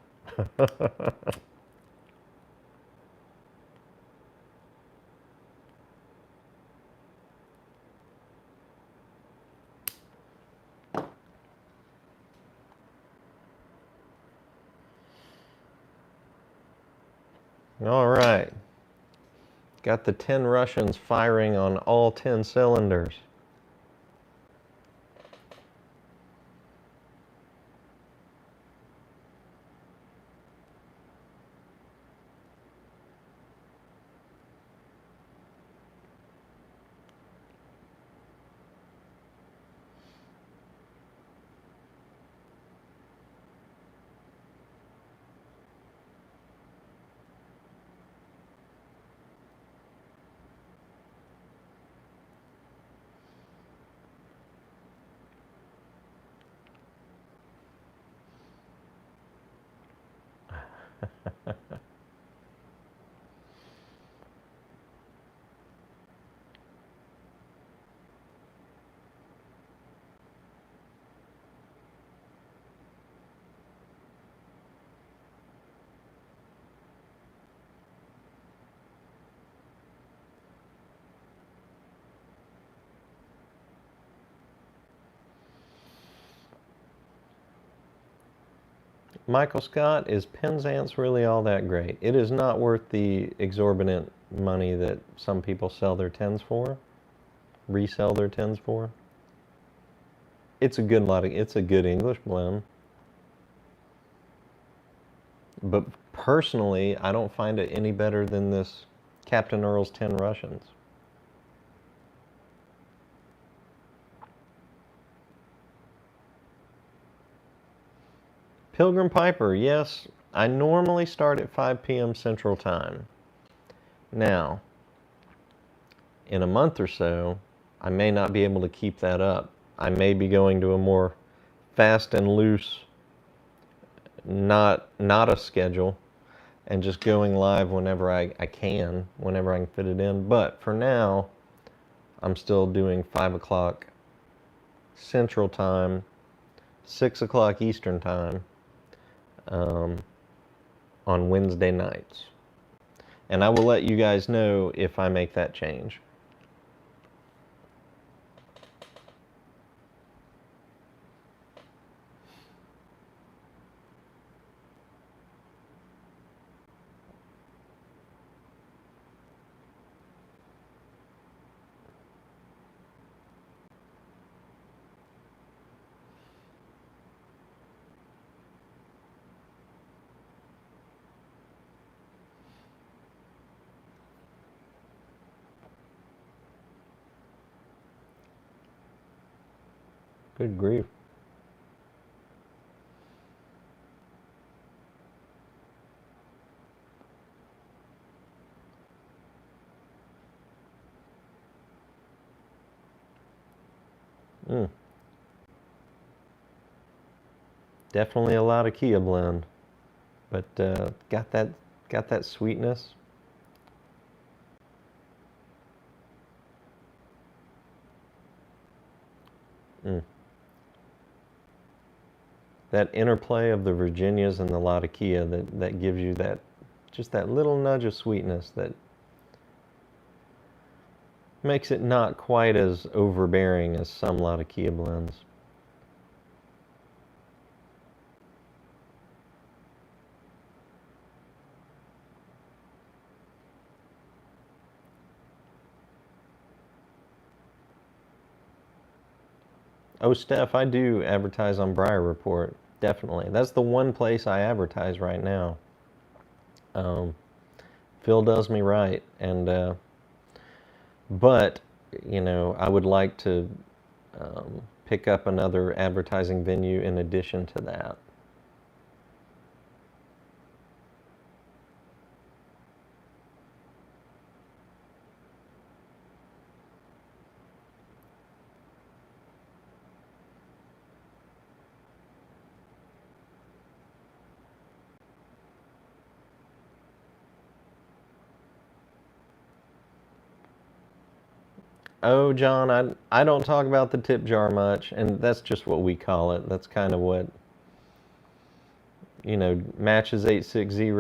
All right. Got the 10 Russians firing on all 10 cylinders. Michael Scott, is Penzance really all that great? It is not worth the exorbitant money that some people sell their tens for, resell their tens for. It's a good English blend. But personally, I don't find it any better than this Captain Earl's 10 Russians. Pilgrim Piper, yes, I normally start at 5 p.m. Central Time. Now, in a month or so, I may not be able to keep that up. I may be going to a more fast and loose, not a schedule, and just going live whenever I can, whenever I can fit it in. But for now, I'm still doing 5 o'clock Central Time, 6 o'clock Eastern Time, on Wednesday nights. And I will let you guys know if I make that change. Good grief. Definitely a lot of Kia blend, but got that sweetness. That interplay of the Virginias and the Latakia that gives you that, just that little nudge of sweetness that makes it not quite as overbearing as some Latakia blends. Oh, Steph, I do advertise on Briar Report. Definitely. That's the one place I advertise right now. Phil does me right, and but you know, I would like to pick up another advertising venue in addition to that. Oh, John, I don't talk about the tip jar much, and that's just what we call it. That's kind of what, you know, Matches 860,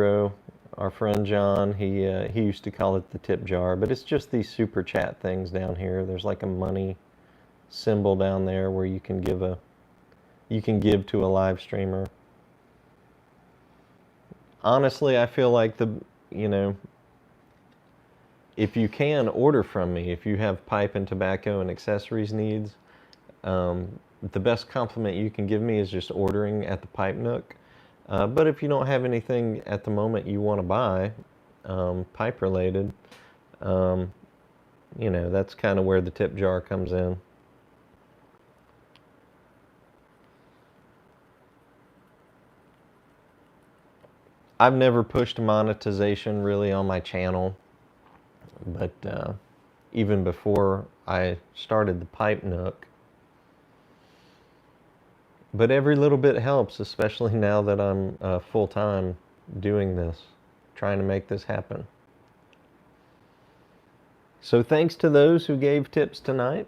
our friend John, he used to call it the tip jar, but it's just these super chat things down here. There's like a money symbol down there where you can give to a live streamer. Honestly, I feel like you know, if you can order from me, if you have pipe and tobacco and accessories needs, the best compliment you can give me is just ordering at the Pipe Nook. But if you don't have anything at the moment you want to buy, pipe related, you know, that's kind of where the tip jar comes in. I've never pushed monetization really on my channel, but even before I started the Pipe Nook. But every little bit helps, especially now that I'm full-time doing this, trying to make this happen. So thanks to those who gave tips tonight.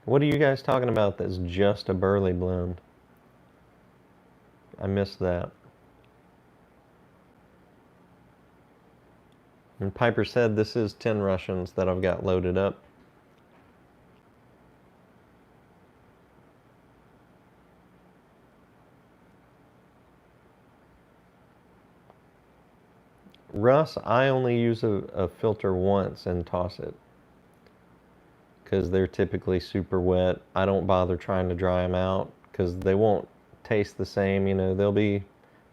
What are you guys talking about that's just a burley blend? I missed that. And Piper said this is 10 Russians that I've got loaded up. Russ, I only use a filter once and toss it because they're typically super wet. I don't bother trying to dry them out because they won't taste the same. You know, they'll be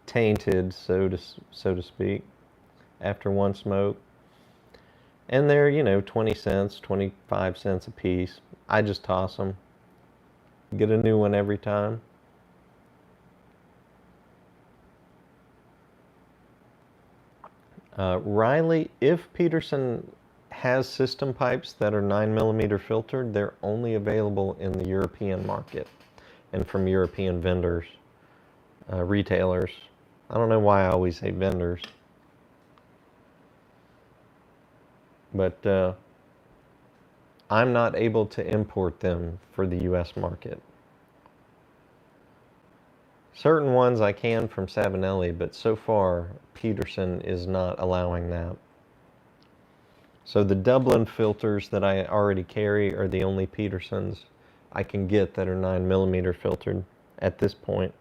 tainted, so to speak, after one smoke. And they're, you know, 20 cents, 25 cents a piece. I just toss them. Get a new one every time. Riley, if Peterson has system pipes that are 9mm filtered, they're only available in the European market and from European vendors, retailers. I don't know why I always say vendors. But I'm not able to import them for the US market. Certain ones I can from Savinelli, but so far Peterson is not allowing that. So the Dublin filters that I already carry are the only Petersons I can get that are 9mm filtered at this point.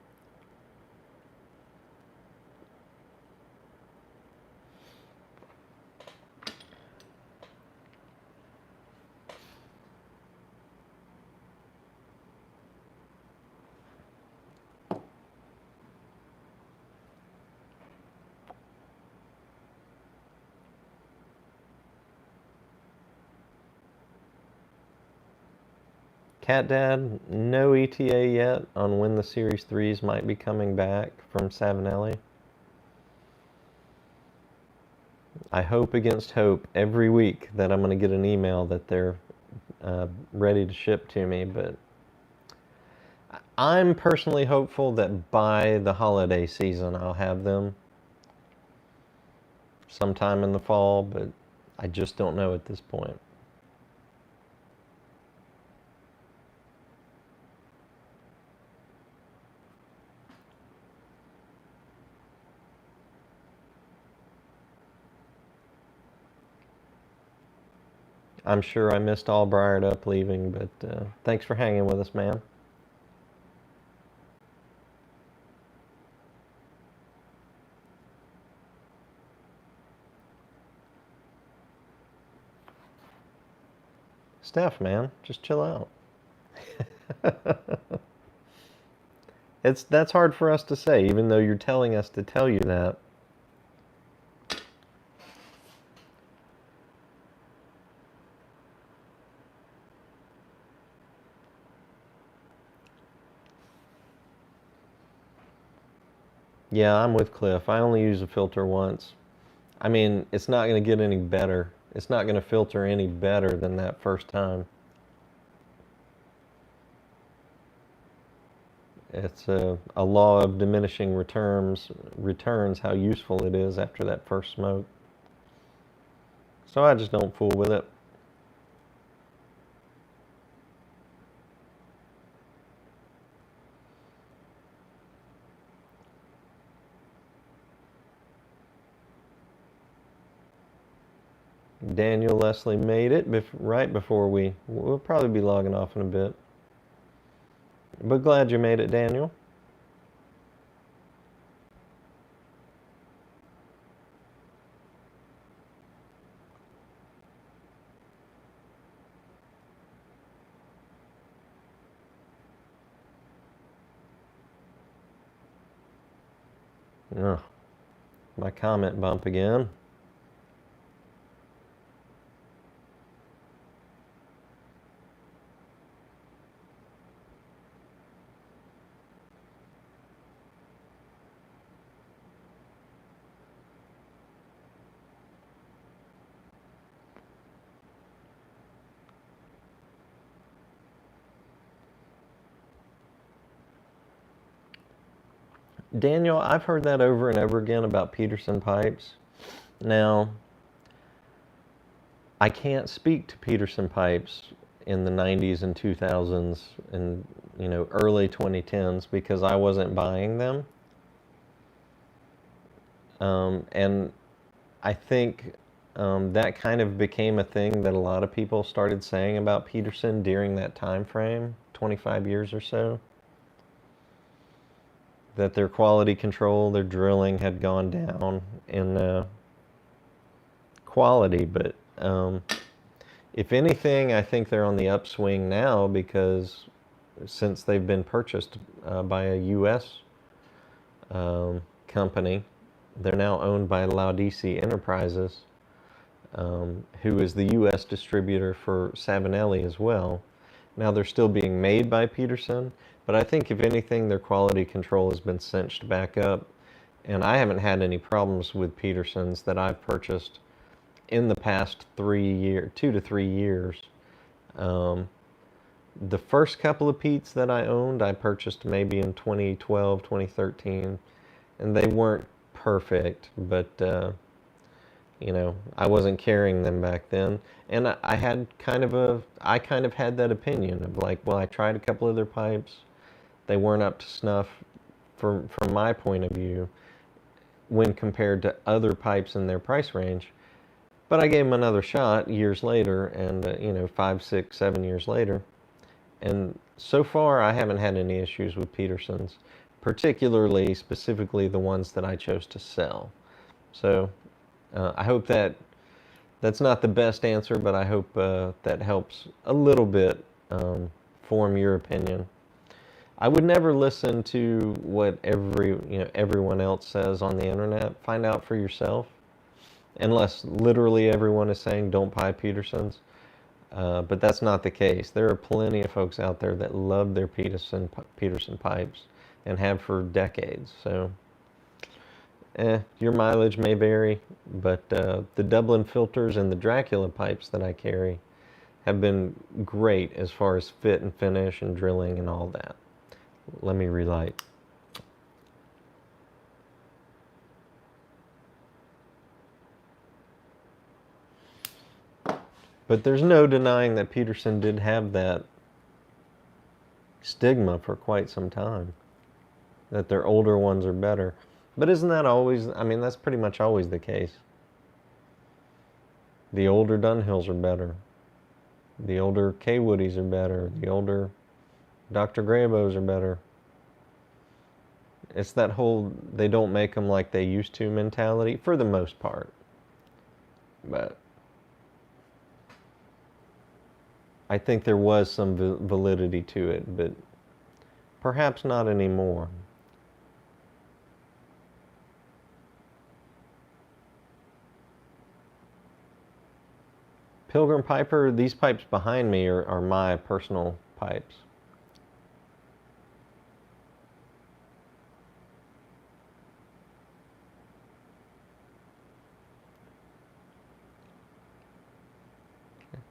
Cat Dad, no ETA yet on when the Series 3s might be coming back from Savinelli. I hope against hope every week that I'm going to get an email that they're ready to ship to me, but I'm personally hopeful that by the holiday season I'll have them sometime in the fall, but I just don't know at this point. I'm sure I missed all Briared Up leaving, but thanks for hanging with us, man. Steph, man, just chill out. That's hard for us to say, even though you're telling us to tell you that. Yeah, I'm with Cliff. I only use a filter once. I mean, it's not going to get any better. It's not going to filter any better than that first time. It's a law of diminishing returns how useful it is after that first smoke. So I just don't fool with it. Daniel Leslie made it right before we'll probably be logging off in a bit. But glad you made it, Daniel. Oh, my comment bump again. Daniel, I've heard that over and over again about Peterson pipes. Now, I can't speak to Peterson pipes in the 90s and 2000s and, you know, early 2010s because I wasn't buying them. And I think that kind of became a thing that a lot of people started saying about Peterson during that time frame, 25 years or so. That their quality control, their drilling had gone down in quality. But if anything, I think they're on the upswing now because since they've been purchased by a U.S. Company, they're now owned by Laudisi Enterprises, who is the U.S. distributor for Savinelli as well. Now they're still being made by Peterson, but I think if anything, their quality control has been cinched back up, and I haven't had any problems with Petersons that I've purchased in the past 2 to 3 years. The first couple of Peets that I owned, I purchased maybe in 2012, 2013, and they weren't perfect, but you know, I wasn't carrying them back then, and I kind of had that opinion of like, well, I tried a couple of their pipes, they weren't up to snuff from my point of view when compared to other pipes in their price range, but I gave them another shot years later, and you know, 5, 6, 7 years later, and so far I haven't had any issues with Petersons, particularly, specifically the ones that I chose to sell. So I hope that's not the best answer, but I hope that helps a little bit form your opinion. I would never listen to what everyone else says on the internet. Find out for yourself, unless literally everyone is saying don't buy Petersons. But that's not the case. There are plenty of folks out there that love their Peterson pipes and have for decades. So your mileage may vary, but the Dublin filters and the Dracula pipes that I carry have been great as far as fit and finish and drilling and all that. Let me relight. But there's no denying that Peterson did have that stigma for quite some time, that their older ones are better. But isn't that always, I mean, that's pretty much always the case. The older Dunhills are better. The older K-Woodies are better. The older Dr. Grabos are better. It's that whole, they don't make them like they used to mentality, for the most part. But I think there was some validity to it, but perhaps not anymore. Pilgrim Piper, these pipes behind me are my personal pipes.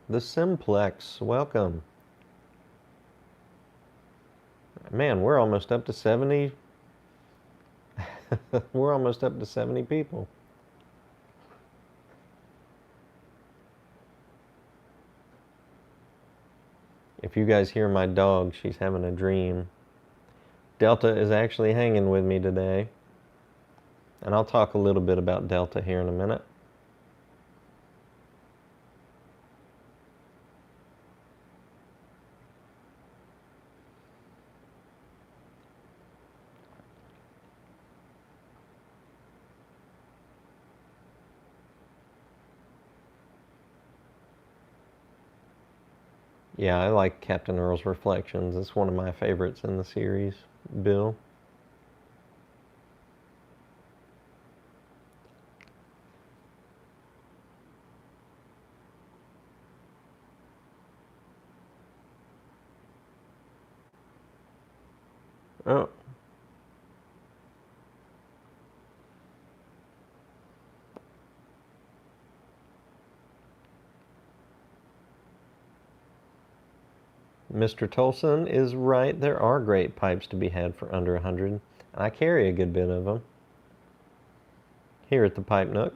The Simplex, welcome. Man, we're almost up to 70. We're almost up to 70 people. If you guys hear my dog, she's having a dream. Delta is actually hanging with me today. And I'll talk a little bit about Delta here in a minute. Yeah, I like Captain Earl's Reflections. It's one of my favorites in the series. Bill? Oh. Mr. Tolson is right. There are great pipes to be had for under 100, and I carry a good bit of them here at the Pipe Nook.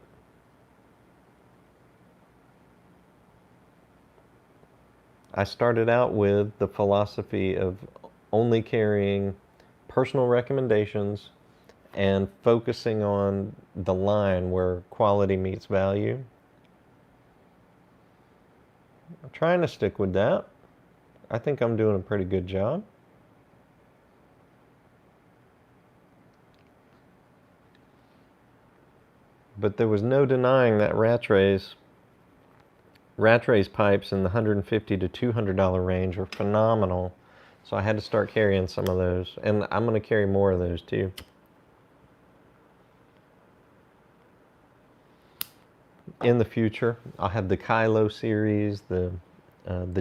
I started out with the philosophy of only carrying personal recommendations and focusing on the line where quality meets value. I'm trying to stick with that. I think I'm doing a pretty good job. But there was no denying that Rattray's pipes in the $150 to $200 range are phenomenal. So I had to start carrying some of those. And I'm going to carry more of those too. In the future, I'll have the Kylo series, the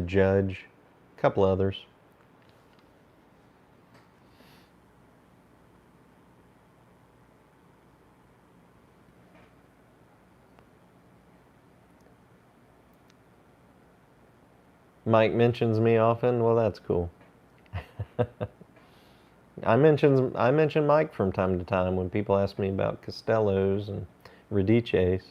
Judge, a couple others. Mike mentions me often. Well, that's cool. I mention Mike from time to time when people ask me about Costellos and Radices.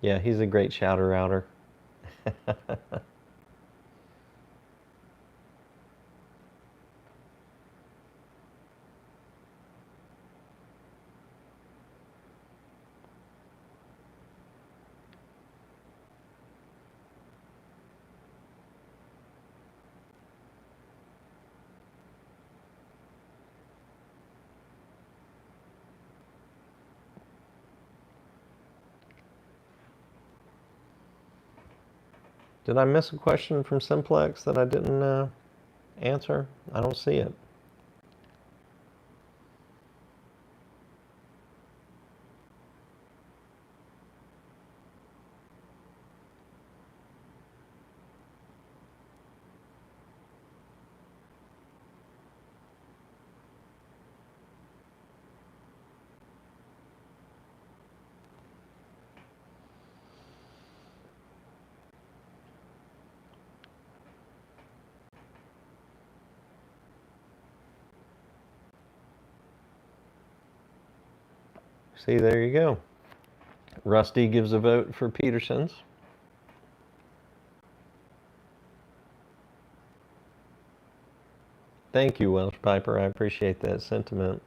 Yeah, he's a great shouter outer. Did I miss a question from Simplex that I didn't answer? I don't see it. See, there you go. Rusty gives a vote for Peterson's. Thank you, Welsh Piper. I appreciate that sentiment.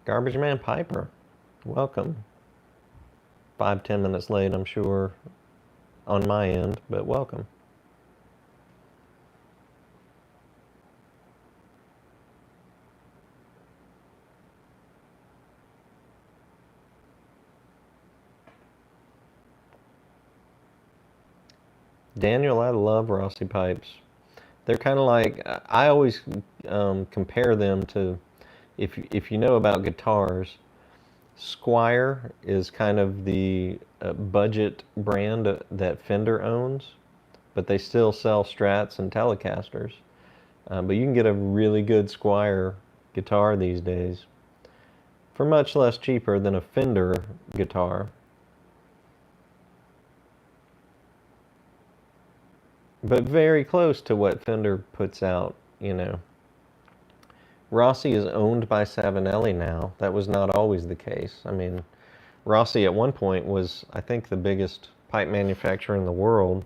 Garbage Man Piper, welcome. 5-10 minutes late, I'm sure, on my end, but welcome. Daniel, I love Rossi pipes. They're kind of like, I always compare them to, if you know about guitars, Squire is kind of the budget brand that Fender owns, but they still sell Strats and Telecasters. But you can get a really good Squire guitar these days for much less cheaper than a Fender guitar. But very close to what Fender puts out, you know. Rossi is owned by Savinelli now. That was not always the case. I mean, Rossi at one point was, I think, the biggest pipe manufacturer in the world,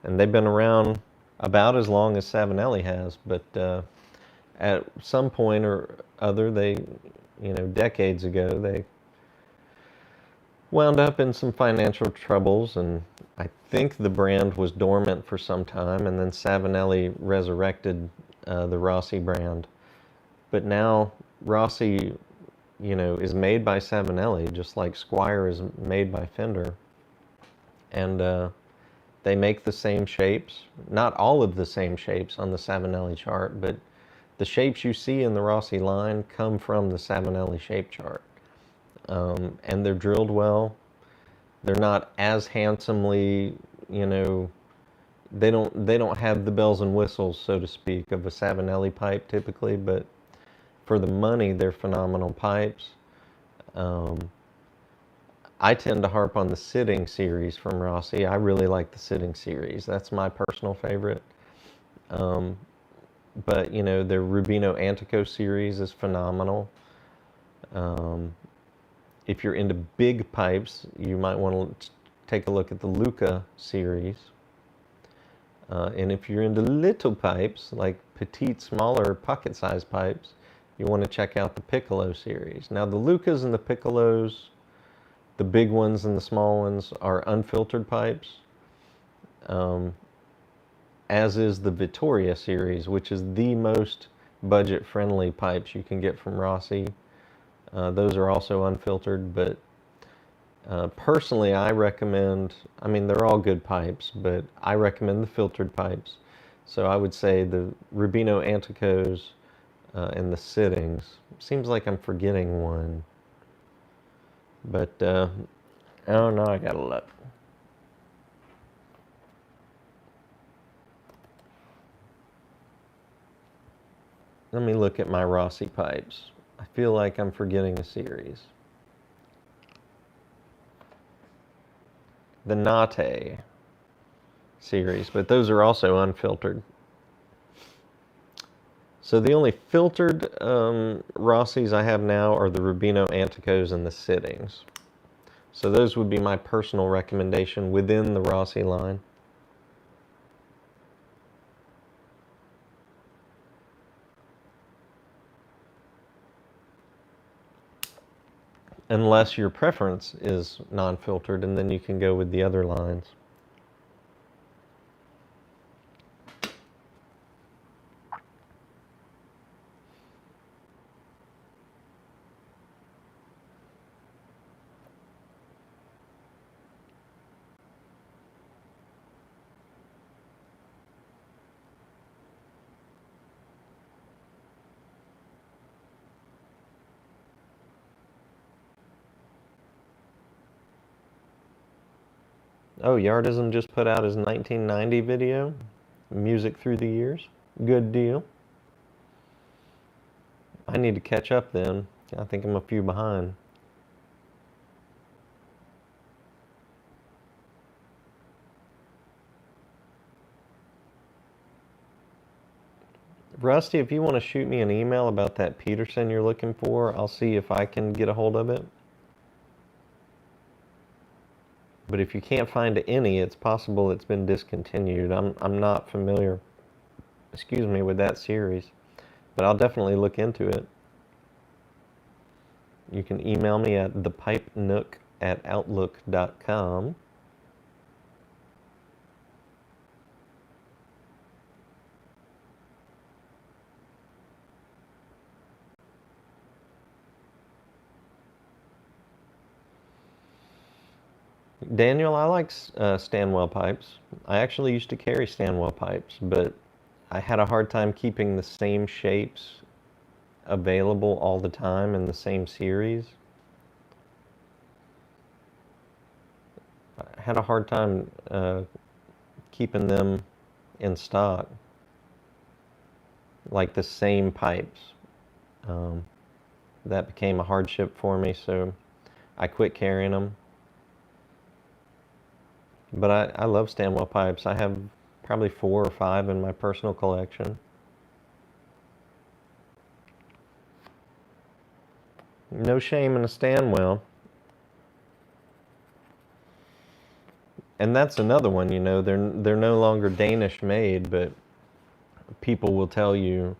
and they've been around about as long as Savinelli has. But at some point or other, decades ago, they wound up in some financial troubles, and I think the brand was dormant for some time, and then Savinelli resurrected the Rossi brand. But now Rossi, is made by Savinelli, just like Squire is made by Fender. And they make the same shapes, not all of the same shapes on the Savinelli chart, but the shapes you see in the Rossi line come from the Savinelli shape chart. And they're drilled well. They're not as handsomely, you know, they don't have the bells and whistles, so to speak, of a Savinelli pipe typically, but for the money, they're phenomenal pipes. Um, I tend to harp on the sitting series from Rossi. I really like the sitting series. That's my personal favorite. Um, but you know, their Rubino Antico series is phenomenal. Um, if you're into big pipes, you might want to take a look at the Luca series. And if you're into little pipes, like petite, smaller, pocket-sized pipes, you want to check out the Piccolo series. Now, the Lucas and the Piccolos, the big ones and the small ones, are unfiltered pipes, um, as is the Vittoria series, which is the most budget-friendly pipes you can get from Rossi. Those are also unfiltered, but personally, I recommend, I mean, they're all good pipes, but I recommend the filtered pipes. So I would say the Rubino Anticos and the Sittings. Seems like I'm forgetting one. But, I don't know, I gotta look. Let me look at my Rossi pipes. I feel like I'm forgetting a series. The Nate series, but those are also unfiltered. So the only filtered Rossis I have now are the Rubino Anticos and the Sittings. So those would be my personal recommendation within the Rossi line. Unless your preference is non-filtered, and then you can go with the other lines. Oh, Yardism just put out his 1990 video, Music Through the Years. Good deal. I need to catch up then. I think I'm a few behind. Rusty, if you want to shoot me an email about that Peterson you're looking for, I'll see if I can get a hold of it. But if you can't find any, it's possible it's been discontinued. I'm not familiar, excuse me, with that series, but I'll definitely look into it. You can email me at thepipenook@outlook.com. Daniel, I like Stanwell pipes. I actually used to carry Stanwell pipes, but I had a hard time keeping the same shapes available all the time in the same series. I had a hard time keeping them in stock, like the same pipes. That became a hardship for me, so I quit carrying them. But I love Stanwell pipes. I have probably 4 or 5 in my personal collection. No shame in a Stanwell. And that's another one, you know, they're no longer Danish made, but people will tell you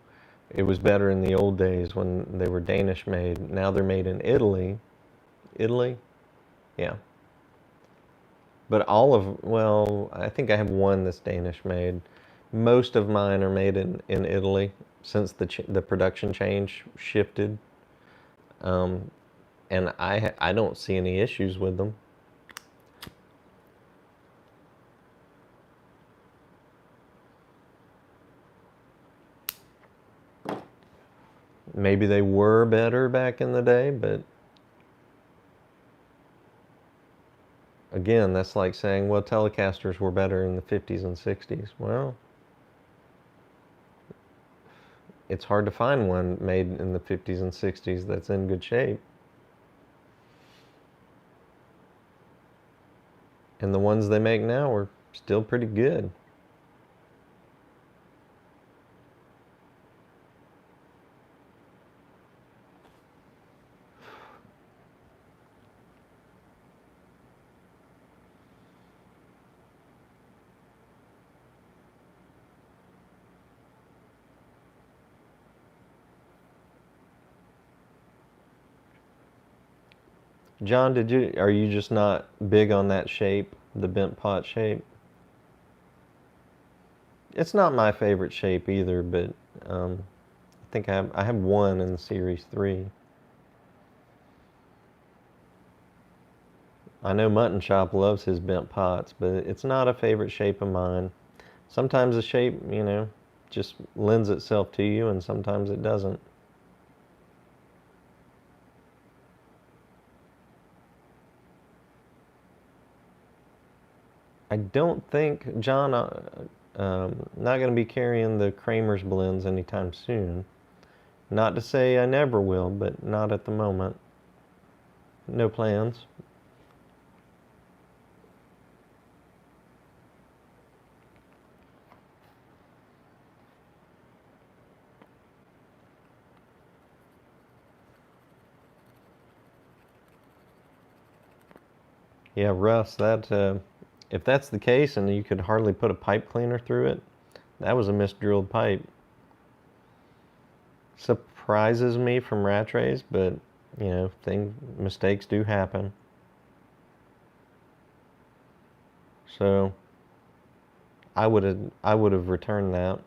it was better in the old days when they were Danish made. Now they're made in Italy. Italy? Yeah. But well, I think I have one that's Danish made. Most of mine are made in Italy since the production change shifted. And I don't see any issues with them. Maybe they were better back in the day, but Again, that's like saying, well, Telecasters were better in the 50s and 60s. Well, it's hard to find one made in the 50s and 60s that's in good shape. And the ones they make now are still pretty good. John, are you just not big on that shape, the bent pot shape? It's not my favorite shape either, but I think I have one in the Series 3. I know Mutton Chop loves his bent pots, but it's not a favorite shape of mine. Sometimes the shape, just lends itself to you, and sometimes it doesn't. I don't think, John, not going to be carrying the Kramer's blends anytime soon. Not to say I never will, but not at the moment. No plans. Yeah, Russ, if that's the case and you could hardly put a pipe cleaner through it, that was a misdrilled pipe. Surprises me from Rattrays, but mistakes do happen. So I would have returned that.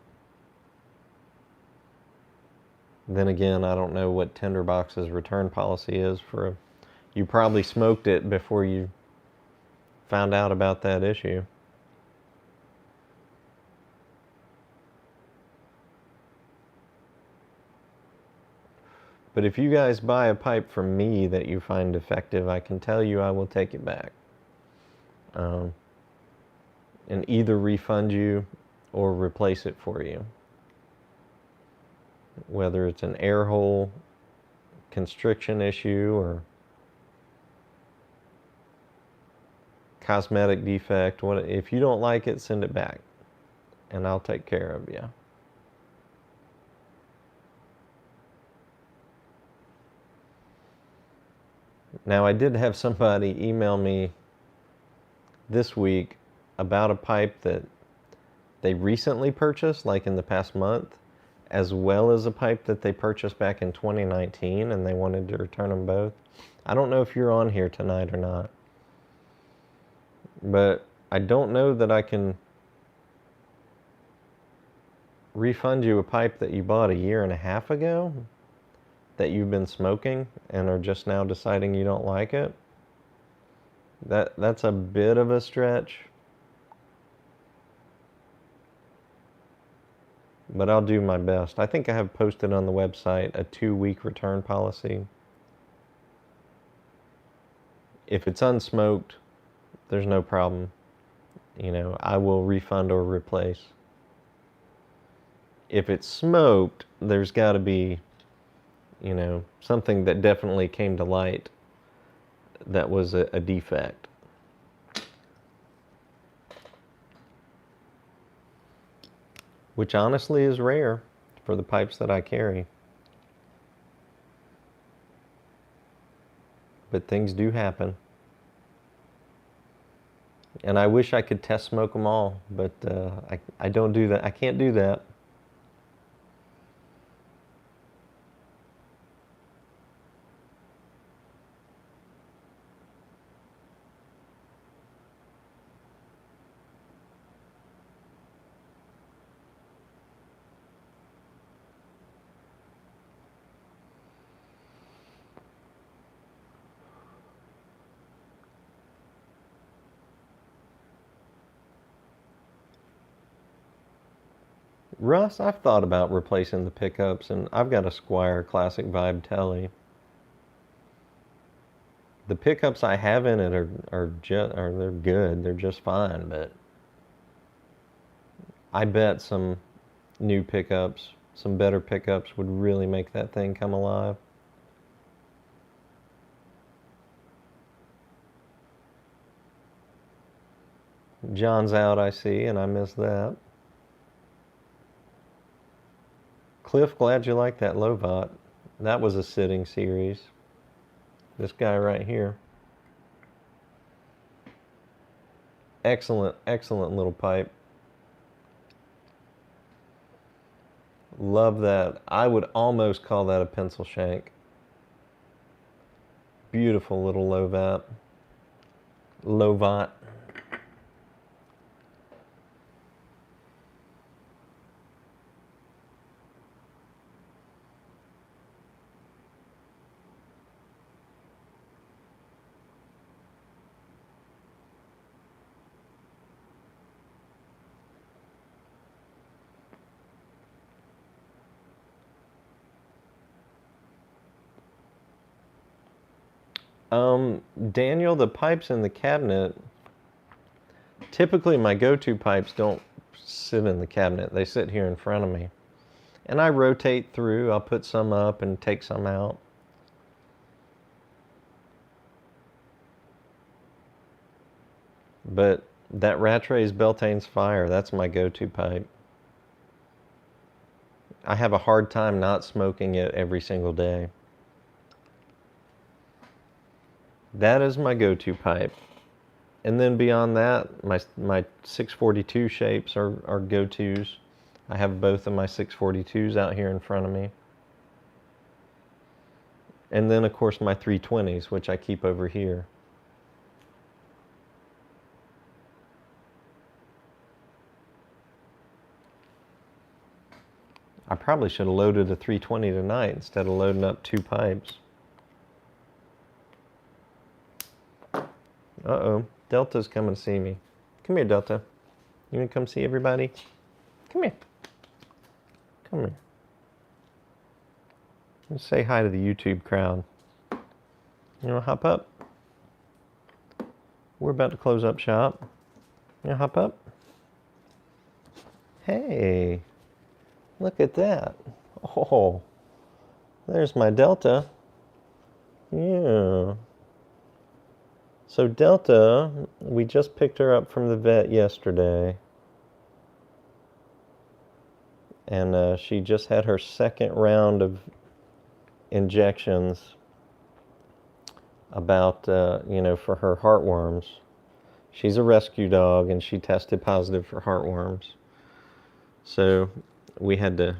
Then again, I don't know what Tinderbox's return policy is you probably smoked it before you found out about that issue. But if you guys buy a pipe from me that you find defective, I can tell you I will take it back. And either refund you or replace it for you. Whether it's an air hole constriction issue or cosmetic defect, if you don't like it, send it back and I'll take care of you. Now, I did have somebody email me this week about a pipe that they recently purchased, like in the past month, as well as a pipe that they purchased back in 2019, and they wanted to return them both. I don't know if you're on here tonight or not, but I don't know that I can refund you a pipe that you bought a year and a half ago that you've been smoking and are just now deciding you don't like it. That's a bit of a stretch, but I'll do my best. I think I have posted on the website a 2-week return policy. If it's unsmoked, there's no problem. I will refund or replace. If it's smoked, there's got to be, something that definitely came to light that was a defect. Which honestly is rare for the pipes that I carry. But things do happen. And I wish I could test smoke them all, but I don't do that. I can't do that. Russ, I've thought about replacing the pickups, and I've got a Squire Classic Vibe Telly. The pickups I have in it they're good. They're just fine, but I bet some new pickups, some better pickups would really make that thing come alive. John's out, I see, and I missed that. Cliff, glad you like that Lovat. That was a sitting series. This guy right here. Excellent, excellent little pipe. Love that. I would almost call that a pencil shank. Beautiful little Lovat. Lovat. Daniel, the pipes in the cabinet, typically my go-to pipes don't sit in the cabinet. They sit here in front of me. And I rotate through. I'll put some up and take some out. But that Rattray's Beltane's Fire, that's my go-to pipe. I have a hard time not smoking it every single day. That is my go-to pipe. And then beyond that, my 642 shapes are go-tos. I have both of my 642s out here in front of me. And then, of course, my 320s, which I keep over here. I probably should have loaded a 320 tonight instead of loading up 2 pipes. Uh-oh, Delta's coming to see me. Come here, Delta. You want to come see everybody? Come here. Come here. Let's say hi to the YouTube crowd. You want to hop up? We're about to close up shop. You want to hop up? Hey, look at that. Oh, there's my Delta. Yeah. So Delta, we just picked her up from the vet yesterday. And she just had her second round of injections about, for her heartworms. She's a rescue dog and she tested positive for heartworms. So we had to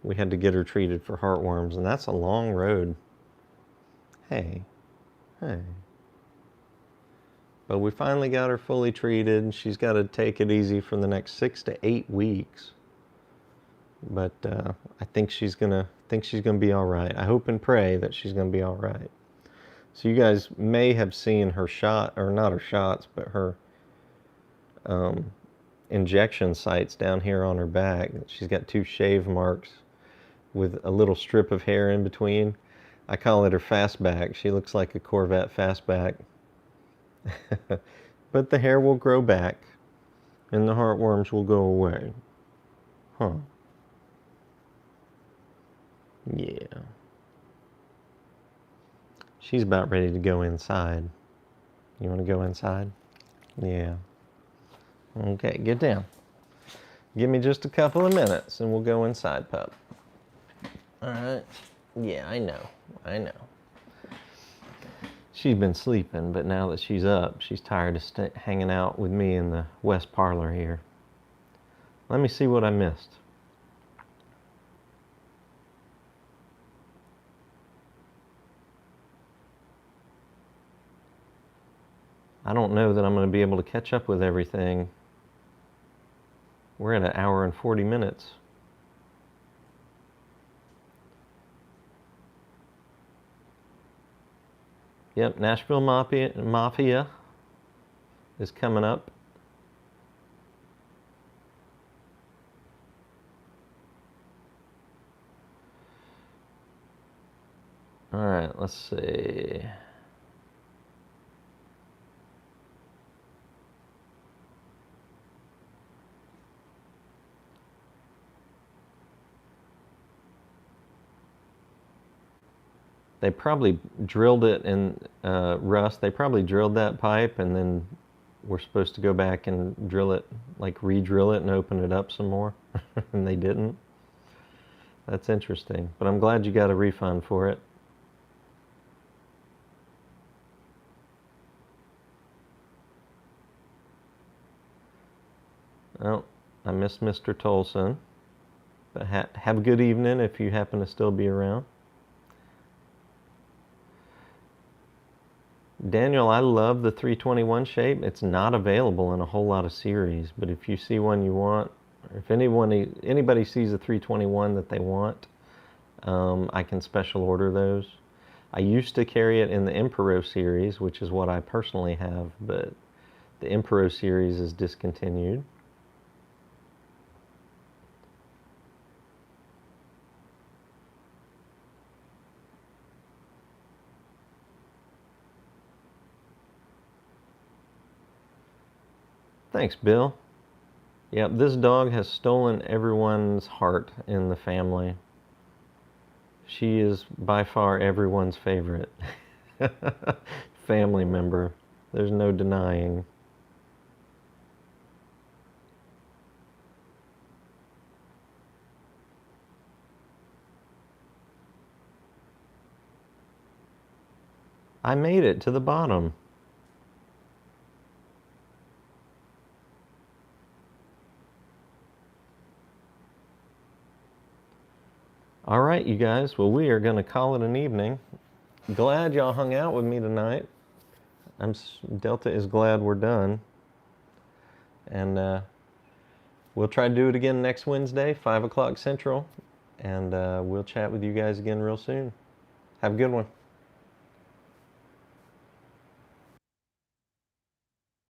get her treated for heartworms, and that's a long road. Hey. But we finally got her fully treated. She's got to take it easy for the next 6 to 8 weeks. But I think she's gonna be all right. I hope and pray that she's gonna be all right. So you guys may have seen her shot, or not her shots, but her injection sites down here on her back. She's got 2 shave marks with a little strip of hair in between. I call it her fastback. She looks like a Corvette fastback. But the hair will grow back and the heartworms will go away. Huh. Yeah. She's about ready to go inside. You want to go inside? Yeah. Okay, get down. Give me just a couple of minutes and we'll go inside, pup. All right. Yeah, I know. She's been sleeping, but now that she's up, she's tired of hanging out with me in the west parlor here. Let me see what I missed. I don't know that I'm going to be able to catch up with everything. We're at 1 hour and 40 minutes. Yep, Nashville Mafia is coming up. All right, let's see. They probably drilled it in rust. They probably drilled that pipe and then we're supposed to go back and drill it, like re-drill it and open it up some more. And they didn't. That's interesting. But I'm glad you got a refund for it. Oh, I miss Mr. Tolson. But have a good evening if you happen to still be around. Daniel, I love the 321 shape. It's not available in a whole lot of series, but if you see one you want, or if anybody sees a 321 that they want, I can special order those. I used to carry it in the Impero series, which is what I personally have, but the Impero series is discontinued. Thanks, Bill. Yep, this dog has stolen everyone's heart in the family. She is by far everyone's favorite family member. There's no denying. I made it to the bottom. All right, you guys. Well, we are going to call it an evening. Glad y'all hung out with me tonight. Delta is glad we're done. And we'll try to do it again next Wednesday, 5 o'clock Central. And we'll chat with you guys again real soon. Have a good one.